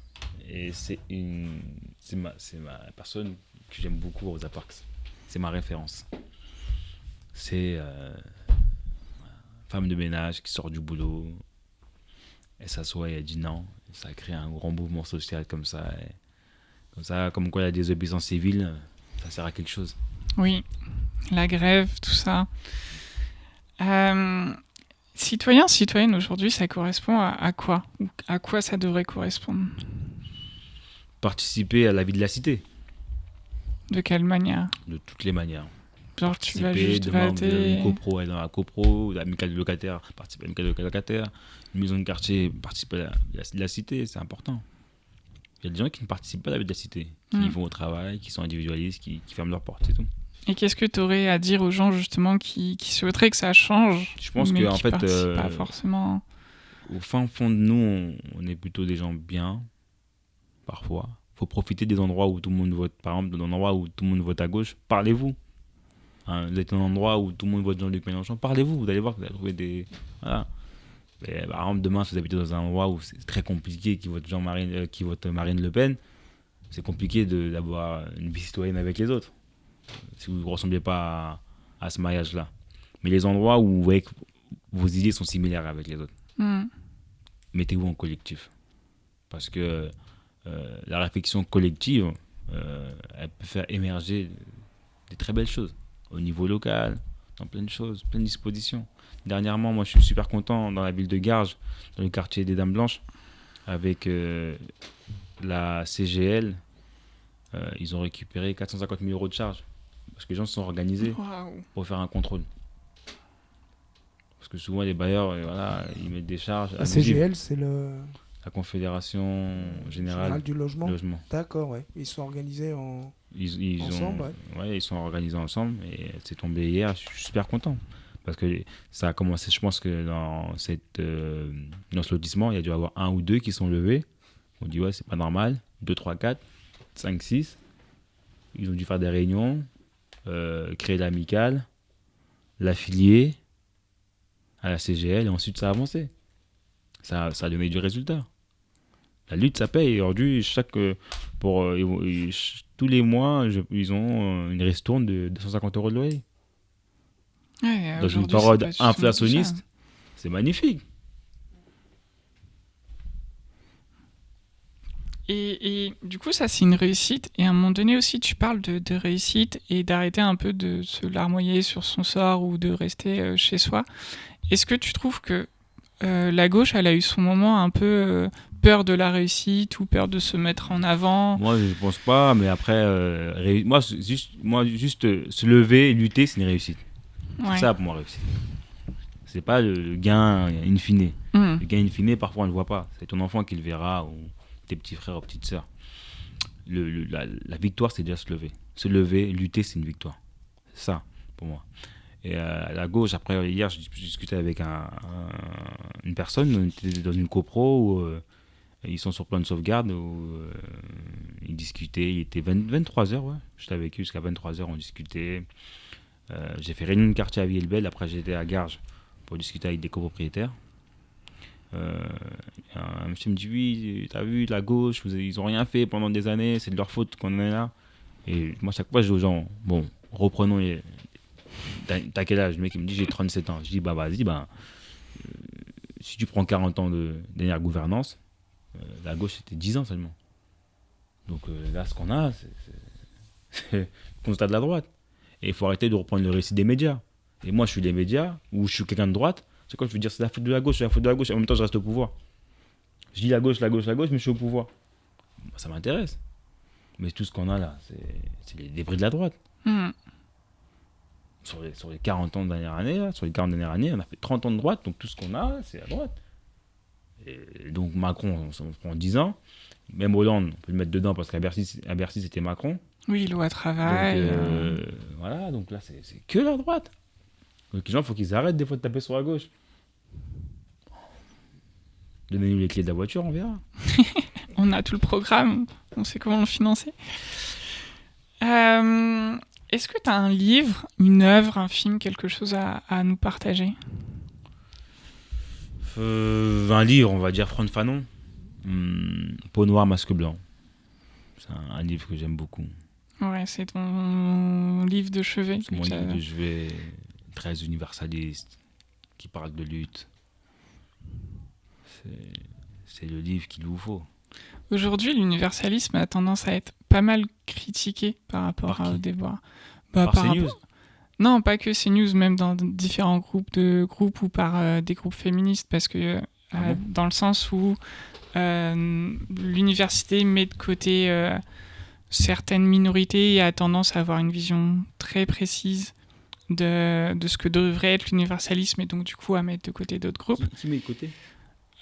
Et c'est ma personne que j'aime beaucoup, Rosa Parks. C'est ma référence. C'est femme de ménage qui sort du boulot. Elle s'assoit et elle dit non. Ça crée un grand mouvement social comme ça. Comme quoi la désobéissance civile, ça sert à quelque chose. Oui, la grève, tout ça. Citoyen, citoyenne, aujourd'hui, ça correspond à quoi? Ou à quoi ça devrait correspondre? Participer à la vie de la cité. De quelle manière? De toutes les manières. Genre, tu vas Participer, juste demander voter. une copro, aller dans la copro, l'amicale de locataires, participer à l'amicale de locataires, une maison de quartier, participer à la cité, c'est important. Il y a des gens qui ne participent pas à la vie de la cité, qui vont au travail, qui sont individualistes, qui ferment leurs portes, c'est tout. Et qu'est-ce que tu aurais à dire aux gens justement qui souhaiteraient que ça change, Je pense mais qu'en qui fait, participent pas forcément. Au fin fond de nous, on est plutôt des gens bien, parfois. Il faut profiter des endroits où tout le monde vote. Par exemple, dans un endroit où tout le monde vote à gauche, parlez-vous. Hein, vous êtes dans un endroit où tout le monde vote Jean-Luc Mélenchon, parlez-vous. Vous allez voir que vous allez trouver des... Voilà. Et, par exemple, demain, si vous habitez dans un endroit où c'est très compliqué, qui vote Marine Le Pen, c'est compliqué d'avoir une vie citoyenne avec les autres. Si vous ne ressemblez pas à ce maillage-là. Mais les endroits où vous voyez que vos idées sont similaires avec les autres, mettez-vous en collectif. Parce que la réflexion collective, elle peut faire émerger des très belles choses. Au niveau local, dans plein de choses, plein de dispositions. Dernièrement, moi je suis super content dans la ville de Garges, dans le quartier des Dames Blanches, avec la CGL. Ils ont récupéré 450 000 € de charges. Parce que les gens se sont organisés pour faire un contrôle. Parce que souvent les bailleurs, voilà, ils mettent des charges. La CGL, c'est la Confédération Générale du Logement. D'accord, ouais. Ils sont organisés ensemble. Ils sont organisés ensemble et c'est tombé hier. Je suis super content. Parce que ça a commencé, je pense que dans ce lotissement, il y a dû y avoir 1 ou 2 qui sont levés. On dit ouais, c'est pas normal. 2, 3, 4, 5, 6. Ils ont dû faire des réunions, créer l'amicale, l'affilier à la CGL et ensuite ça a avancé. Ça a donné du résultat. La lutte, ça paye. Aujourd'hui, tous les mois, ils ont une ristourne de 250 € de loyer. Ouais, dans une période inflationniste, c'est magnifique. Et du coup, ça, c'est une réussite. Et à un moment donné aussi, tu parles de réussite et d'arrêter un peu de se larmoyer sur son sort ou de rester chez soi. Est-ce que tu trouves que la gauche, elle a eu son moment un peu peur de la réussite ou peur de se mettre en avant? Moi, je ne pense pas, mais après, moi, juste se lever et lutter, c'est une réussite. Ouais. C'est ça pour moi, réussite. C'est pas le gain in fine. Le gain in fine, parfois, on ne le voit pas. C'est ton enfant qui le verra ou tes petits frères ou petites sœurs. la victoire, c'est déjà se lever. Se lever, lutter, c'est une victoire. C'est ça, pour moi. Et à la gauche, après, hier, je discutais avec une personne, on était dans une copro où ils sont sur plan de sauvegarde, où ils discutaient, il était 23h, ouais. J'étais avec eux jusqu'à 23h, on discutait. J'ai fait réunion de quartier à Villebel, après j'étais à Garges pour discuter avec des copropriétaires. Un monsieur me dit oui, t'as vu la gauche, ils ont rien fait pendant des années, c'est de leur faute qu'on est là. Et moi chaque fois je dis aux gens, bon, reprenons t'as quel âge? Le mec il me dit j'ai 37 ans. Je dis bah vas-y, si tu prends 40 ans de dernière gouvernance, la gauche c'était 10 ans seulement. Donc là ce qu'on a c'est le constat de la droite. Et il faut arrêter de reprendre le récit des médias. Et moi je suis les médias, ou je suis quelqu'un de droite. C'est quoi je veux dire, c'est la faute de la gauche, c'est la faute de la gauche, et en même temps je reste au pouvoir. Je dis la gauche, mais je suis au pouvoir. Ça m'intéresse. Mais tout ce qu'on a là, c'est les débris de la droite. Sur les 40 ans de dernière année, là, sur les 40 dernières années, on a fait 30 ans de droite, donc tout ce qu'on a, c'est la droite. Et donc Macron, on prend 10 ans. Même Hollande, on peut le mettre dedans parce qu'à Bercy c'était Macron. Oui, loi travail. Donc, voilà, donc là, c'est que la droite. Donc les gens, il faut qu'ils arrêtent des fois de taper sur la gauche. Donnez-nous les clés de la voiture, on verra. On a tout le programme, on sait comment le financer. Est-ce que tu as un livre, une œuvre, un film, quelque chose à nous partager ? Un livre, on va dire Front Fanon. Peau noire, masque blanc. C'est un livre que j'aime beaucoup. Ouais, c'est ton livre de chevet. C'est mon livre de chevet, très universaliste, qui parle de lutte. C'est le livre qu'il vous faut. Aujourd'hui, l'universalisme a tendance à être pas mal critiqué par rapport au débat. Par CNews ? Non, pas que CNews, même dans différents groupes ou par des groupes féministes, parce que dans le sens où l'université met de côté certaines minorités et a tendance à avoir une vision très précise de ce que devrait être l'universalisme et donc du coup à mettre de côté d'autres groupes. Qui met de côté ?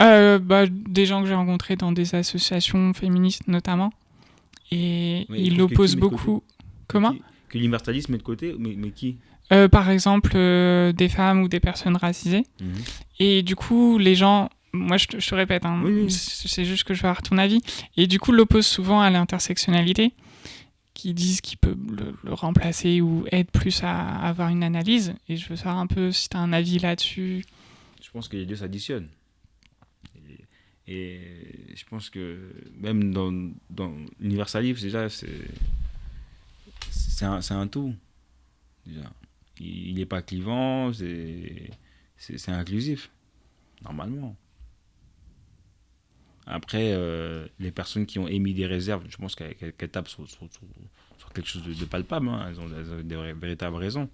Des gens que j'ai rencontrés dans des associations féministes notamment, et ils l'opposent beaucoup. Comment ? Que l'universalisme met de côté, mais qui ? Par exemple, des femmes ou des personnes racisées. Et du coup, les gens, moi je te répète, oui. C'est juste que je veux avoir ton avis, et du coup l'opposent souvent à l'intersectionnalité, qui disent qu'il peut le remplacer ou aide plus à avoir une analyse, et je veux savoir un peu si tu as un avis là-dessus. Je pense que les deux s'additionnent. Et je pense que même dans l'universalisme, déjà, c'est un tout. Déjà. Il n'est pas clivant, c'est inclusif, normalement. Après, les personnes qui ont émis des réserves, je pense qu'elles tapent sur quelque chose de palpable. Hein. Elles ont des véritables raisons.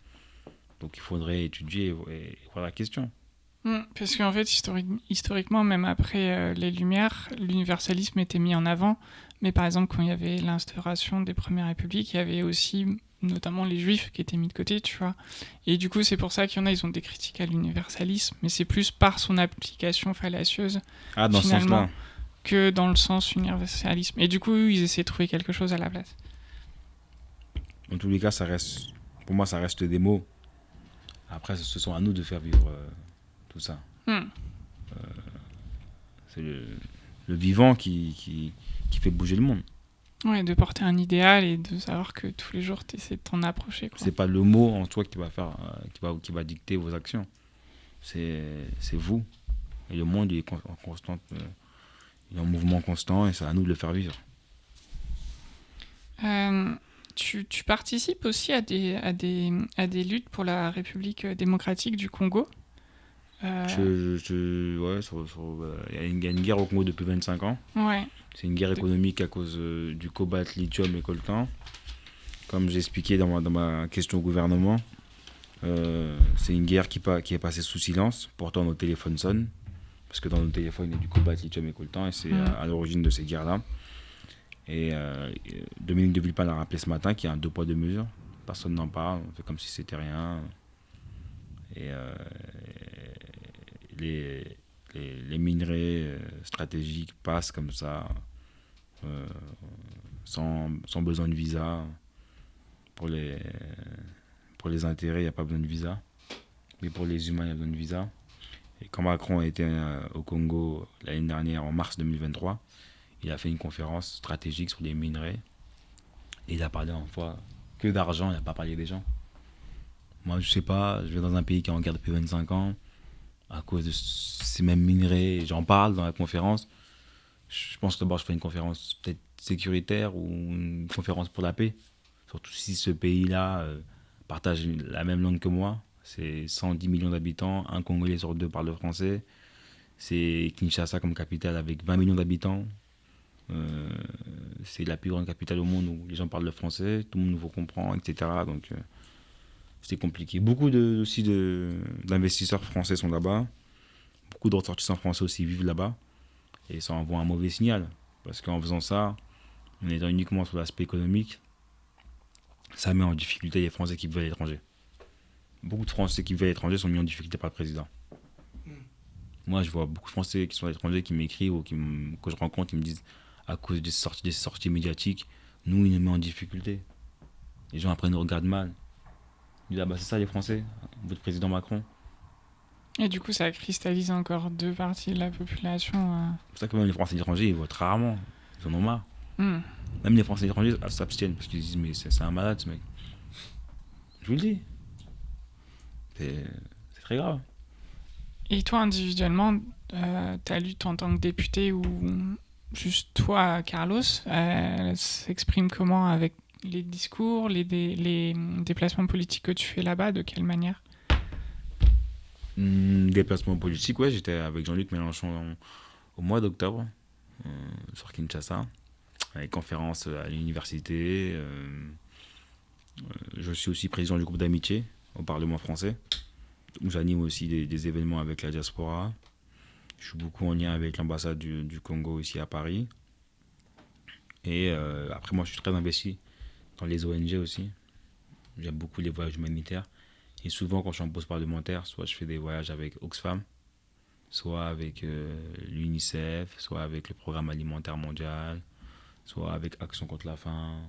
Donc il faudrait étudier et voir la question. Parce qu'en fait, historiquement, même après les Lumières, l'universalisme était mis en avant. Mais par exemple, quand il y avait l'instauration des Premières Républiques, il y avait aussi notamment les Juifs qui étaient mis de côté, tu vois. Et du coup, c'est pour ça qu'il y en a, ils ont des critiques à l'universalisme, mais c'est plus par son application fallacieuse, dans ce sens-là, que dans le sens universalisme. Et du coup, ils essaient de trouver quelque chose à la place. En tous les cas, pour moi, ça reste des mots. Après, ce sont à nous de faire vivre tout ça. C'est le vivant qui fait bouger le monde. Ouais, de porter un idéal et de savoir que tous les jours tu essaies de t'en approcher, quoi. C'est pas le mot en toi qui va dicter vos actions. C'est vous. Et le monde il est en constante, il est en mouvement constant, et c'est à nous de le faire vivre. Tu participes aussi à des luttes pour la République démocratique du Congo. Ouais, il y a une guerre au Congo depuis 25 ans. Ouais. C'est une guerre économique à cause du cobalt, lithium et coltan. Comme j'ai expliqué dans ma question au gouvernement, c'est une guerre qui est passée sous silence. Pourtant, nos téléphones sonnent. Parce que dans nos téléphones, il y a du cobalt, lithium et coltan. Et c'est à l'origine de ces guerres-là. Et Dominique de Villepin l'a rappelé ce matin qu'il y a un 2 poids 2 mesures. Personne n'en parle. On fait comme si c'était rien. Et les minerais stratégiques passent comme ça sans besoin de visa. Pour les intérêts, il n'y a pas besoin de visa. Mais pour les humains, il y a besoin de visa. Et quand Macron a été au Congo l'année dernière, en mars 2023, il a fait une conférence stratégique sur les minerais. Et il a parlé en fois que d'argent, il n'a pas parlé des gens. Moi, je sais pas, je vais dans un pays qui est en guerre depuis 25 ans, à cause de ces mêmes minerais, j'en parle dans la conférence. Je pense que d'abord, je fais une conférence peut-être sécuritaire ou une conférence pour la paix. Surtout si ce pays-là partage la même langue que moi. C'est 110 millions d'habitants, un Congolais sur deux parle le français. C'est Kinshasa comme capitale avec 20 millions d'habitants. C'est la plus grande capitale au monde où les gens parlent le français, tout le monde vous comprend, etc. Donc c'est compliqué. Beaucoup aussi d'investisseurs français sont là-bas. Beaucoup de ressortissants français aussi vivent là-bas. Et ça envoie un mauvais signal. Parce qu'en faisant ça, en étant uniquement sur l'aspect économique, ça met en difficulté les Français qui vivent à l'étranger. Beaucoup de Français qui vivent à l'étranger sont mis en difficulté par le président. Moi, je vois beaucoup de Français qui sont à l'étranger qui m'écrivent ou que je rencontre, qui me disent à cause des sorties médiatiques, nous, ils nous mettent en difficulté. Les gens après nous regardent mal. Ils disent, ah bah c'est ça les Français, votre président Macron. Et du coup, ça cristallise encore deux parties de la population. C'est pour ça que même les Français étrangers, ils votent rarement. Ils en ont marre. Même les Français étrangers s'abstiennent parce qu'ils disent, mais c'est un malade ce mec. Je vous le dis. C'est très grave. Et toi, individuellement, t'as lutte en tant que député ou juste toi, Carlos, s'exprime comment avec les discours, les déplacements politiques que tu fais là-bas, de quelle manière? Déplacement politique, ouais, j'étais avec Jean-Luc Mélenchon au mois d'octobre sur Kinshasa, avec conférence à l'université. Je suis aussi président du groupe d'amitié au Parlement français, où j'anime aussi des événements avec la diaspora. Je suis beaucoup en lien avec l'ambassade du Congo ici à Paris. Et après, moi, je suis très investi dans les ONG aussi. J'aime beaucoup les voyages humanitaires. Et souvent, quand je suis en pause parlementaire, soit je fais des voyages avec Oxfam, soit avec l'UNICEF, soit avec le Programme alimentaire mondial, soit avec Action contre la faim.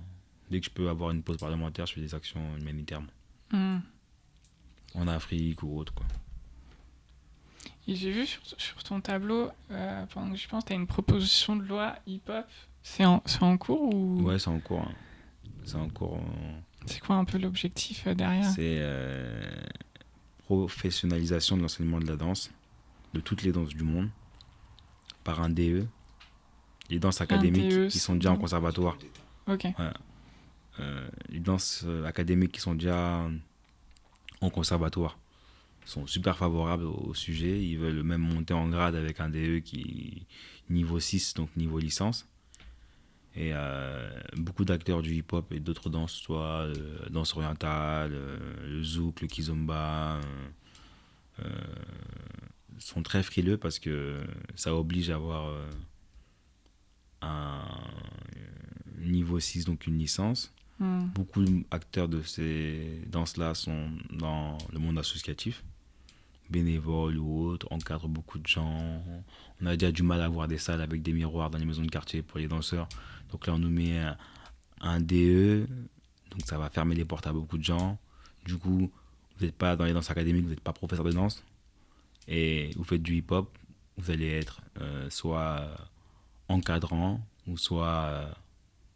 Dès que je peux avoir une pause parlementaire, je fais des actions humanitaires. En Afrique ou autre, quoi. Et j'ai vu sur ton tableau, pendant que je pense, tu as une proposition de loi hip-hop. C'est en cours ou... Ouais, c'est en cours. Hein. C'est en cours. C'est quoi un peu l'objectif derrière? C'est professionnalisation de l'enseignement de la danse, de toutes les danses du monde, par un DE. Les danses académiques qui sont déjà en conservatoire. Ok. Ouais. Les danses académiques qui sont déjà en conservatoire sont super favorables au sujet. Ils veulent même monter en grade avec un DE qui niveau 6, donc niveau licence. Et beaucoup d'acteurs du hip-hop et d'autres danses, soit danse orientale, le zouk, le kizomba, sont très frileux parce que ça oblige à avoir un niveau 6, donc une licence. Beaucoup d'acteurs de ces danses-là sont dans le monde associatif, bénévoles ou autres, encadrent beaucoup de gens. On a déjà du mal à avoir des salles avec des miroirs dans les maisons de quartier pour les danseurs. Donc là, on nous met un DE, donc ça va fermer les portes à beaucoup de gens. Du coup, vous n'êtes pas dans les danses académiques, vous n'êtes pas professeur de danse. Et vous faites du hip-hop, vous allez être soit encadrant, ou soit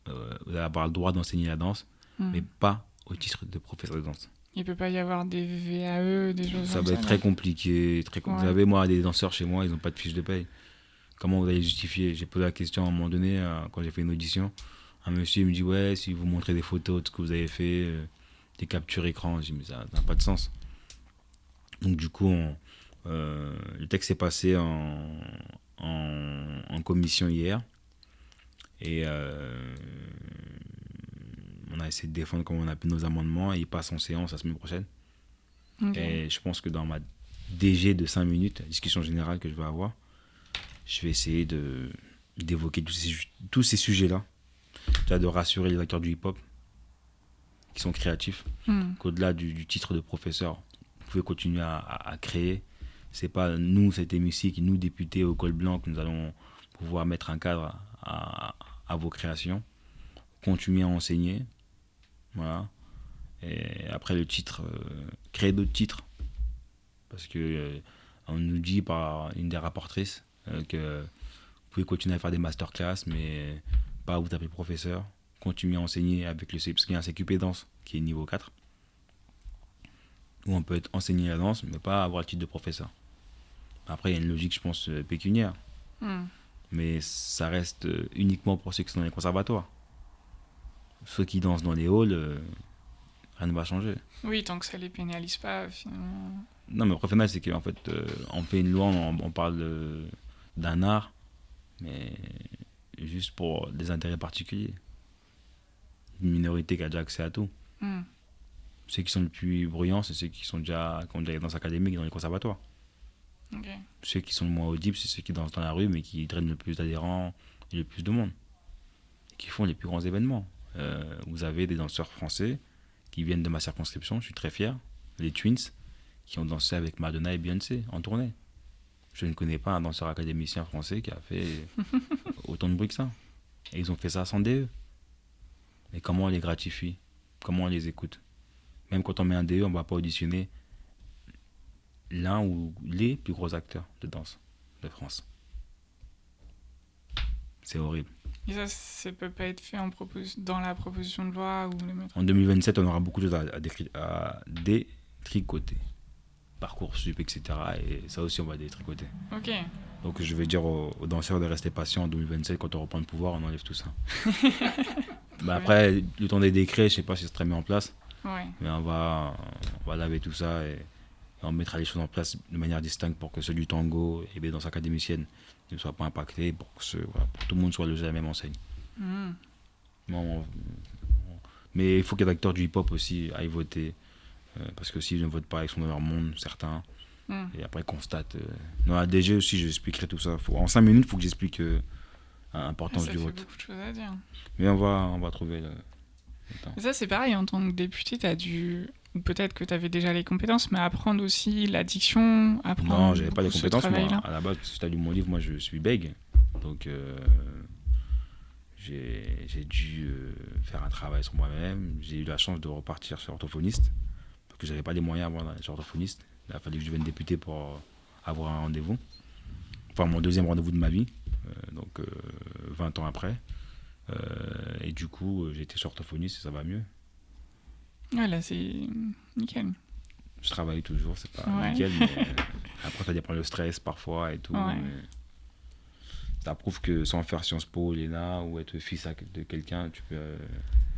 vous allez avoir le droit d'enseigner la danse, mais pas au titre de professeur de danse. Il ne peut pas y avoir des VAE, des choses ça comme ça. Va être très compliqué. Ouais. Vous savez, moi, des danseurs chez moi, ils n'ont pas de fiche de paye. Comment vous allez justifier? J'ai posé la question à un moment donné, quand j'ai fait une audition. Un monsieur me dit, ouais, si vous montrez des photos de ce que vous avez fait, des captures écran, je dis, mais ça n'a pas de sens. Donc du coup, le texte est passé en commission hier. Et on a essayé de défendre comme on a pu nos amendements et il passe en séance la semaine prochaine. Okay. Et je pense que dans ma DG de 5 minutes, la discussion générale que je vais avoir, je vais essayer d'évoquer tous ces sujets-là. Déjà de rassurer les acteurs du hip-hop qui sont créatifs, qu'au-delà du titre de professeur, vous pouvez continuer à créer. C'est pas nous, cet hémicycle, nous députés au col blanc, que nous allons pouvoir mettre un cadre à vos créations. Au continuer à enseigner. Voilà. Et après le titre, créer d'autres titres. Parce que on nous dit par une des rapportrices que vous pouvez continuer à faire des masterclass, mais pas vous taper professeur. Continuer à enseigner avec le parce qu'il y a un CQP danse qui est niveau 4. Où on peut enseigner la danse, mais pas avoir le titre de professeur. Après, il y a une logique, je pense, pécuniaire. Mais ça reste uniquement pour ceux qui sont dans les conservatoires. Ceux qui dansent dans les halls, rien ne va changer. Oui, tant que ça les pénalise pas, finalement. Non, mais au final, c'est qu'en fait, on fait une loi, on parle d'un art, mais juste pour des intérêts particuliers. Une minorité qui a déjà accès à tout. Ceux qui sont le plus bruyants, c'est ceux qui ont déjà les danses académiques dans les conservatoires. Okay. Ceux qui sont le moins audibles, c'est ceux qui dansent dans la rue, mais qui drainent le plus d'adhérents et le plus de monde. Et qui font les plus grands événements. Vous avez des danseurs français qui viennent de ma circonscription, je suis très fier. Les Twins, qui ont dansé avec Madonna et Beyoncé en tournée. Je ne connais pas un danseur académicien français qui a fait autant de bruit que ça. Et ils ont fait ça sans DE. Et comment on les gratifie? Comment on les écoute? Même quand on met un DE, on ne va pas auditionner l'un ou les plus gros acteurs de danse de France. C'est horrible. Et ça peut pas être fait dans la proposition de loi ou le mettre... En 2027, on aura beaucoup de choses à détricoter. Parcoursup, etc. Et ça aussi, on va détricoter. Ok. Donc je vais dire aux danseurs de rester patients en 2027. Quand on reprend le pouvoir, on enlève tout ça. Après, le temps des décrets, je ne sais pas si c'est très mis en place. Ouais. Mais on va laver tout ça et on mettra les choses en place de manière distincte pour que ceux du tango et des danses académiciennes ne soient pas impactés, pour que pour tout le monde soit logé à la même enseigne. Mais il faut que les acteurs du hip-hop aussi aillent voter, parce que s'ils ne votent pas, ils sont dans leur monde, certains, et après ils constatent. Dans la DG aussi, j'expliquerai tout ça. En 5 minutes, il faut que j'explique l'importance du vote. Ça fait beaucoup de choses à dire. Mais on va trouver le temps. Ça, c'est pareil, en tant que député, tu as dû... Ou peut-être que tu avais déjà les compétences, mais apprendre aussi l'addiction, apprendre... Non, j'avais pas les compétences. Moi, là. à la base, si tu as lu mon livre, moi je suis bègue. Donc j'ai dû faire un travail sur moi-même. J'ai eu la chance de repartir chez orthophoniste, parce que j'avais pas les moyens avant d'aller chez orthophoniste. Il a fallu que je devienne député pour avoir un rendez-vous. Enfin, mon deuxième rendez-vous de ma vie, donc 20 ans après. Et du coup, j'ai été chez orthophoniste et ça va mieux. Ouais, là, c'est nickel. Je travaille toujours, c'est pas nickel, mais après, ça dépend le stress parfois et tout. Ouais. Ça prouve que sans faire Sciences Po, l'ENA ou être fils de quelqu'un, tu peux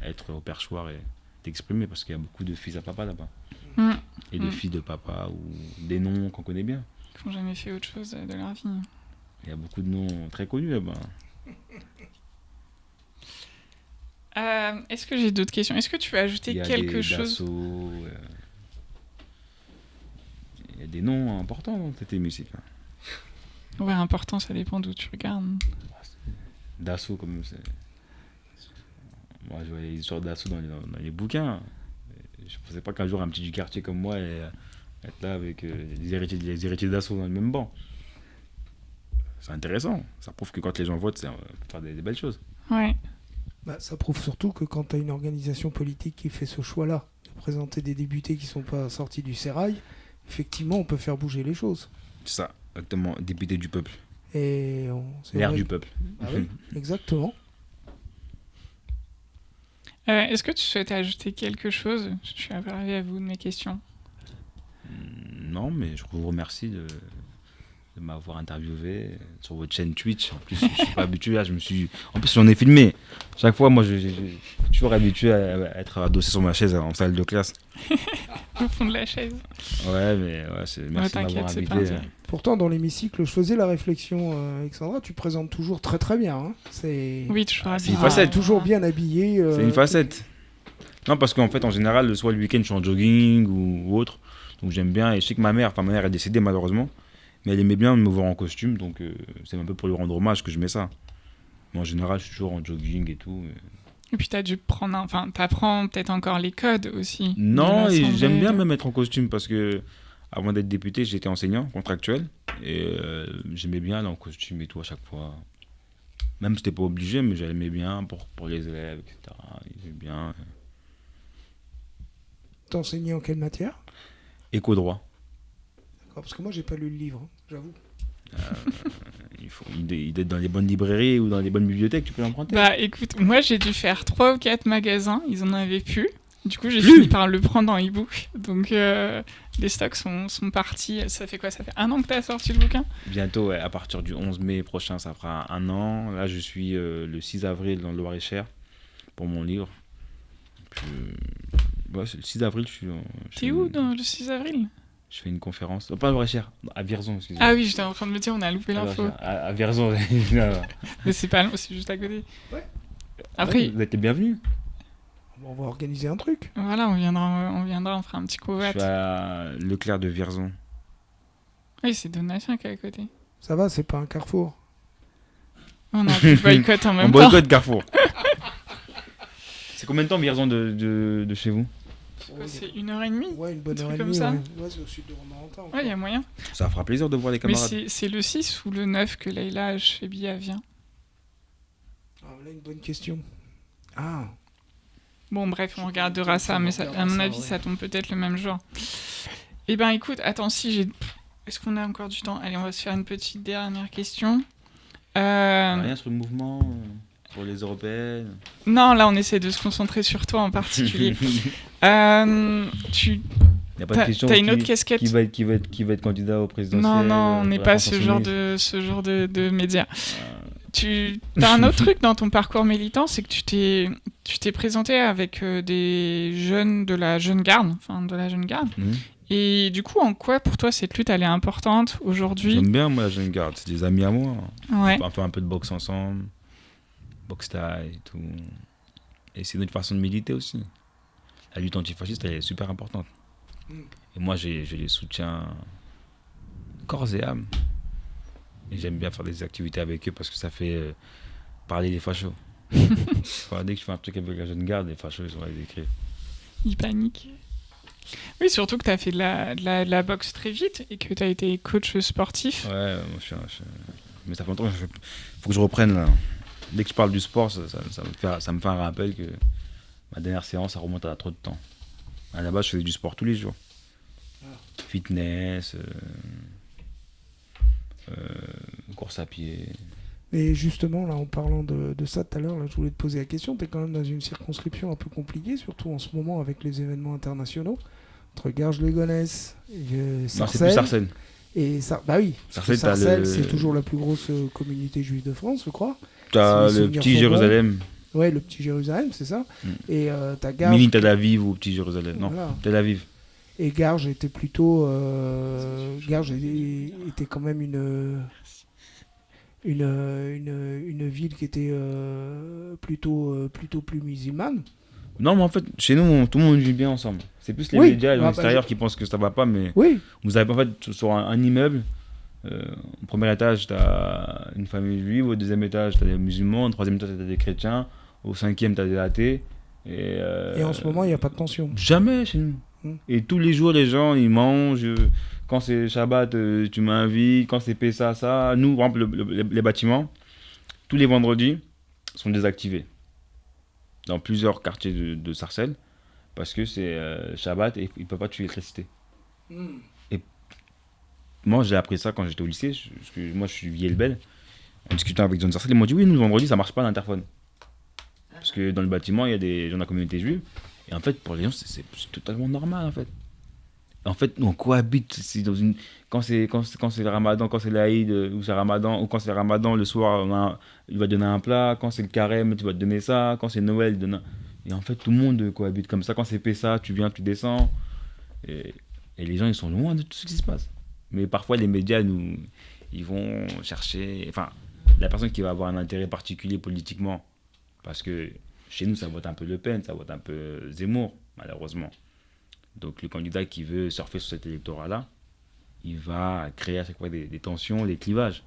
être au perchoir et t'exprimer, parce qu'il y a beaucoup de fils à papa là-bas. Et de filles de papa, ou des noms qu'on connaît bien. Qui n'ont jamais fait autre chose de leur vie. Il y a beaucoup de noms très connus là-bas. Est-ce que j'ai d'autres questions? Est-ce que tu veux ajouter quelque chose? Il y a des noms importants dans cette musique. Ouais, important, ça dépend d'où tu regardes. Dassault, comme c'est... Moi, je voyais les histoires d'Assaut dans les bouquins. Je ne pensais pas qu'un jour un petit du quartier comme moi allait être là avec les héritiers d'Assaut dans le même banc. C'est intéressant. Ça prouve que quand les gens votent, c'est faire des belles choses. Ouais. Ça prouve surtout que quand tu as une organisation politique qui fait ce choix-là, de présenter des députés qui ne sont pas sortis du sérail, effectivement, on peut faire bouger les choses. C'est ça, exactement, député du peuple. Et l'air du peuple. Ah oui, exactement. Est-ce que tu souhaitais ajouter quelque chose? Je suis arrivé à vous de mes questions. Non, mais je vous remercie de m'avoir interviewé sur votre chaîne Twitch. En plus, je suis pas habitué là, en plus, j'en ai filmé. Chaque fois, moi, je suis toujours habitué à être adossé sur ma chaise en salle de classe. Au fond de la chaise. Ouais, mais merci de m'avoir invité. Pourtant, dans l'hémicycle, je faisais la réflexion, Alexandra, tu présentes toujours très très bien. Hein. Oui, toujours habillé. C'est une facette. Toujours bien habillé. C'est une facette. Non, parce qu'en fait, en général, soit le week-end, je suis en jogging ou autre. Donc j'aime bien. Et je sais que ma mère est décédée malheureusement. Mais elle aimait bien me voir en costume, donc c'est un peu pour lui rendre hommage que je mets ça. Mais en général, je suis toujours en jogging et tout. Et puis t'as dû t'apprends peut-être encore les codes aussi. Non, et j'aime bien me mettre en costume parce que avant d'être député, j'étais enseignant contractuel et j'aimais bien aller en costume et tout à chaque fois. Même si c'était pas obligé, mais j'aimais bien pour les élèves, etc. Ils aimaient bien. T'enseignais en quelle matière? Éco-droit. D'accord, parce que moi, j'ai pas lu le livre, j'avoue. Il doit être dans les bonnes librairies ou dans les bonnes bibliothèques, tu peux l'emprunter. Bah écoute, moi j'ai dû faire 3 ou 4 magasins, ils en avaient plus. Du coup, j'ai fini par le prendre en e-book. Donc les stocks sont partis. Ça fait quoi? Ça fait 1 an que t'as sorti le bouquin? Bientôt, ouais, à partir du 11 mai prochain, ça fera 1 an. Là, je suis le 6 avril dans le Loir-et-Cher pour mon livre. Puis, ouais, c'est le 6 avril, T'es où dans le 6 avril? Je fais une conférence. Pas à Loir-et-Cher, à Vierzon, excusez-moi. Ah oui, j'étais en train de me dire, on a loupé l'info. À Vierzon. Mais c'est pas long, c'est juste à côté. Ouais. Après, Ouais, vous êtes les bienvenus. On va organiser un truc. Voilà, on viendra, on fera un petit covoit. Je suis à Leclerc de Vierzon. Oui, c'est Donatien qui est à côté. Ça va, c'est pas un carrefour. On a un peu boycott en même On temps. boycotte Carrefour. C'est combien de temps Vierzon de chez vous? C'est 1h30. Ouais, une bonne Un heure truc et comme demie. ça. Ouais, c'est au sud de Romorantin. Ouais, il y a moyen. Ça fera plaisir de voir les Mais camarades. c'est le 6 ou le 9 que Leïla chez Bia vient? Ah, là, une bonne question. Ah, Bon, bref, on regardera ça, mais à mon avis, ça tombe peut-être le même jour. Eh ben, écoute, attends, si j'ai... Est-ce qu'on a encore du temps? Allez, on va se faire une petite dernière question. Rien sur le mouvement pour les européennes. Non, là, on essaie de se concentrer sur toi en particulier. Tu... Il n'y a pas de question. T'as une autre casquette? Qui va être candidat au présidentiel? Non, on n'est pas ce genre de média. T'as un autre truc dans ton parcours militant, c'est que tu t'es présenté avec des jeunes de la jeune garde, Et du coup, en quoi pour toi cette lutte elle est importante aujourd'hui? J'aime bien moi la jeune garde, c'est des amis à moi. Ouais. On fait un peu de boxe ensemble, boxe taille et tout. Et c'est notre façon de militer aussi. La lutte antifasciste elle est super importante. Et moi je les soutiens corps et âme. Et j'aime bien faire des activités avec eux parce que ça fait parler les fachos. Dès que je fais un truc avec la jeune garde, les fachos ils sont là, ils écrivent. Ils paniquent. Oui, surtout que tu as fait de la boxe très vite et que tu as été coach sportif. Ouais, moi mais ça fait longtemps que je fais. Faut que je reprenne là. Dès que je parle du sport, ça me fait un rappel que ma dernière séance, ça remonte à trop de temps. À la base, je faisais du sport tous les jours. Fitness, course à pied. et justement, là, en parlant de ça tout à l'heure, là, je voulais te poser la question. Tu es quand même dans une circonscription un peu compliquée, surtout en ce moment avec les événements internationaux. Entre Garges-les-Gonesse et Sarcelles. Non, c'est plus Sarcelles. Et bah oui, Sarcelles, Sarcelles, c'est toujours la plus grosse communauté juive de France, je crois. T'as le petit Jérusalem. Ouais, le petit Jérusalem, c'est ça. Et t'as Garges. Mini Tel Aviv ou petit Jérusalem. Non, Voilà. Tel Aviv. Et Garges était plutôt. Garges était quand même une ville qui était plutôt plus musulmane. Non, mais en fait, chez nous, tout le monde vit bien ensemble. C'est plus les médias et l'extérieur qui pensent que ça va pas, mais vous avez en fait sur un immeuble, au premier étage, tu as une famille juive, au deuxième étage, tu as des musulmans, au troisième étage, tu as des chrétiens, au cinquième, tu as des athées. Et en ce moment, il n'y a pas de tension. Jamais chez nous. Et tous les jours, les gens, ils mangent. Quand c'est Shabbat, tu m'invites. Quand c'est Pessah, ça. Nous, par exemple, les bâtiments, tous les vendredis, sont désactivés. Dans plusieurs quartiers de Sarcelles, parce que c'est Shabbat et ils ne peuvent pas tuer l'électricité. Et moi, j'ai appris ça quand j'étais au lycée, parce que moi, je suis Vieille-Belle. En discutant avec John Sarcelles, ils m'ont dit oui, nous, le vendredi, ça ne marche pas l'interphone. Parce que dans le bâtiment, il y a des gens de la communauté juive. Et en fait, pour les gens, c'est totalement normal, en fait. En fait, nous, on cohabite. Quand c'est le ramadan, quand c'est l'Aïd, ou c'est ramadan, ou quand c'est le ramadan, le soir, il va donner un plat. Quand c'est le carême, tu vas te donner ça. Quand c'est Noël, il donne. Et en fait, tout le monde cohabite comme ça. Quand c'est Pessah, tu viens, tu descends. Et les gens, ils sont loin de tout ce qui se passe. Mais parfois, les médias, ils vont chercher. Enfin, la personne qui va avoir un intérêt particulier politiquement. Parce que chez nous, ça vote un peu Le Pen, ça vote un peu Zemmour, malheureusement. Donc le candidat qui veut surfer sur cet électorat-là, il va créer à chaque fois des tensions, des clivages.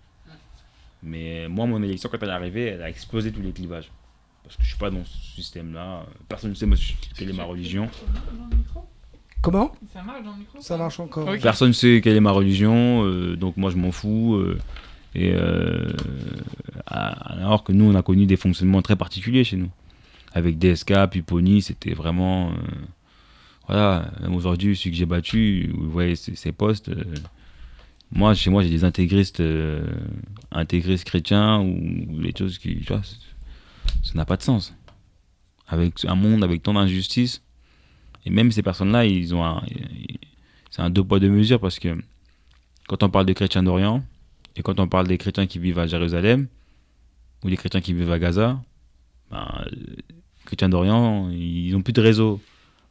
Mais moi, mon élection, quand elle est arrivée, elle a explosé tous les clivages. Parce que je ne suis pas dans ce système-là. Personne ne sait quelle est ma religion. Comment ? Ça marche dans le micro ? Ça marche encore. Okay. Personne ne sait quelle est ma religion, donc moi je m'en fous. Et Alors que nous, on a connu des fonctionnements très particuliers chez nous. Avec DSK, puis Pony, c'était vraiment... voilà, même aujourd'hui, celui que j'ai battu, vous voyez ses postes... moi, chez moi, j'ai des intégristes chrétiens ou les choses qui... Tu vois, ça n'a pas de sens. Avec un monde, avec tant d'injustice. Et même ces personnes-là, c'est un deux poids deux mesures parce que quand on parle de chrétiens d'Orient et quand on parle des chrétiens qui vivent à Jérusalem ou des chrétiens qui vivent à Gaza, les chrétiens d'Orient, ils n'ont plus de réseau.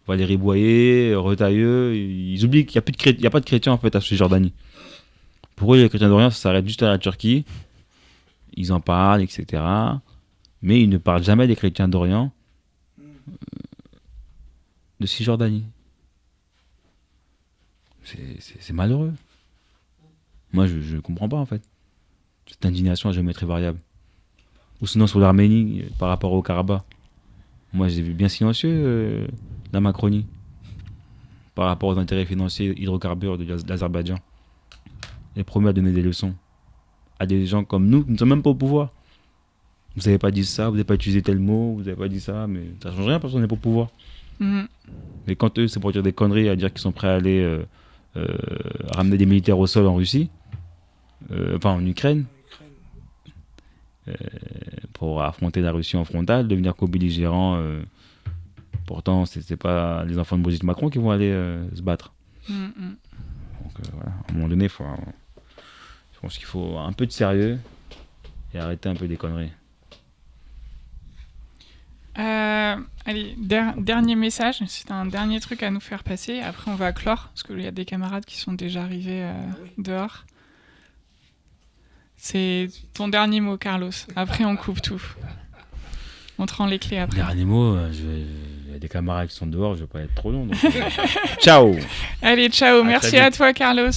Valérie Boyer, Retailleux, ils oublient qu'il n'y a pas de chrétiens en fait à Cisjordanie. Pour eux, les chrétiens d'Orient, ça s'arrête juste à la Turquie. Ils en parlent, etc. Mais ils ne parlent jamais des chrétiens d'Orient de Cisjordanie. C'est malheureux. Moi, je ne comprends pas, en fait. Cette indignation à géométrie variable. Ou sinon, sur l'Arménie, par rapport au Karabakh. Moi, j'ai vu bien silencieux la Macronie. Par rapport aux intérêts financiers hydrocarbures de l'Azerbaïdjan. Et promet à donner des leçons à des gens comme nous qui ne sont même pas au pouvoir. Vous n'avez pas dit ça, vous n'avez pas utilisé tel mot, vous n'avez pas dit ça, mais ça ne change rien parce qu'on n'est pas au pouvoir. Mais quand eux, c'est pour dire des conneries, à dire qu'ils sont prêts à aller ramener des militaires au sol en Russie, en Ukraine, pour affronter la Russie en frontal, devenir co-belligérant. Pourtant, c'est pas les enfants de Brigitte Macron qui vont aller se battre. Donc voilà, à un moment donné, je pense qu'il faut un peu de sérieux et arrêter un peu des conneries. Allez, dernier message, c'est un dernier truc à nous faire passer. Après, on va clore, parce qu'il y a des camarades qui sont déjà arrivés dehors. C'est ton dernier mot, Carlos. Après, on coupe tout. On te rend les clés après. Dernier mot, il y a des camarades qui sont dehors, je vais pas être trop long. Donc... Ciao. Allez, ciao. Merci à toi, Carlos.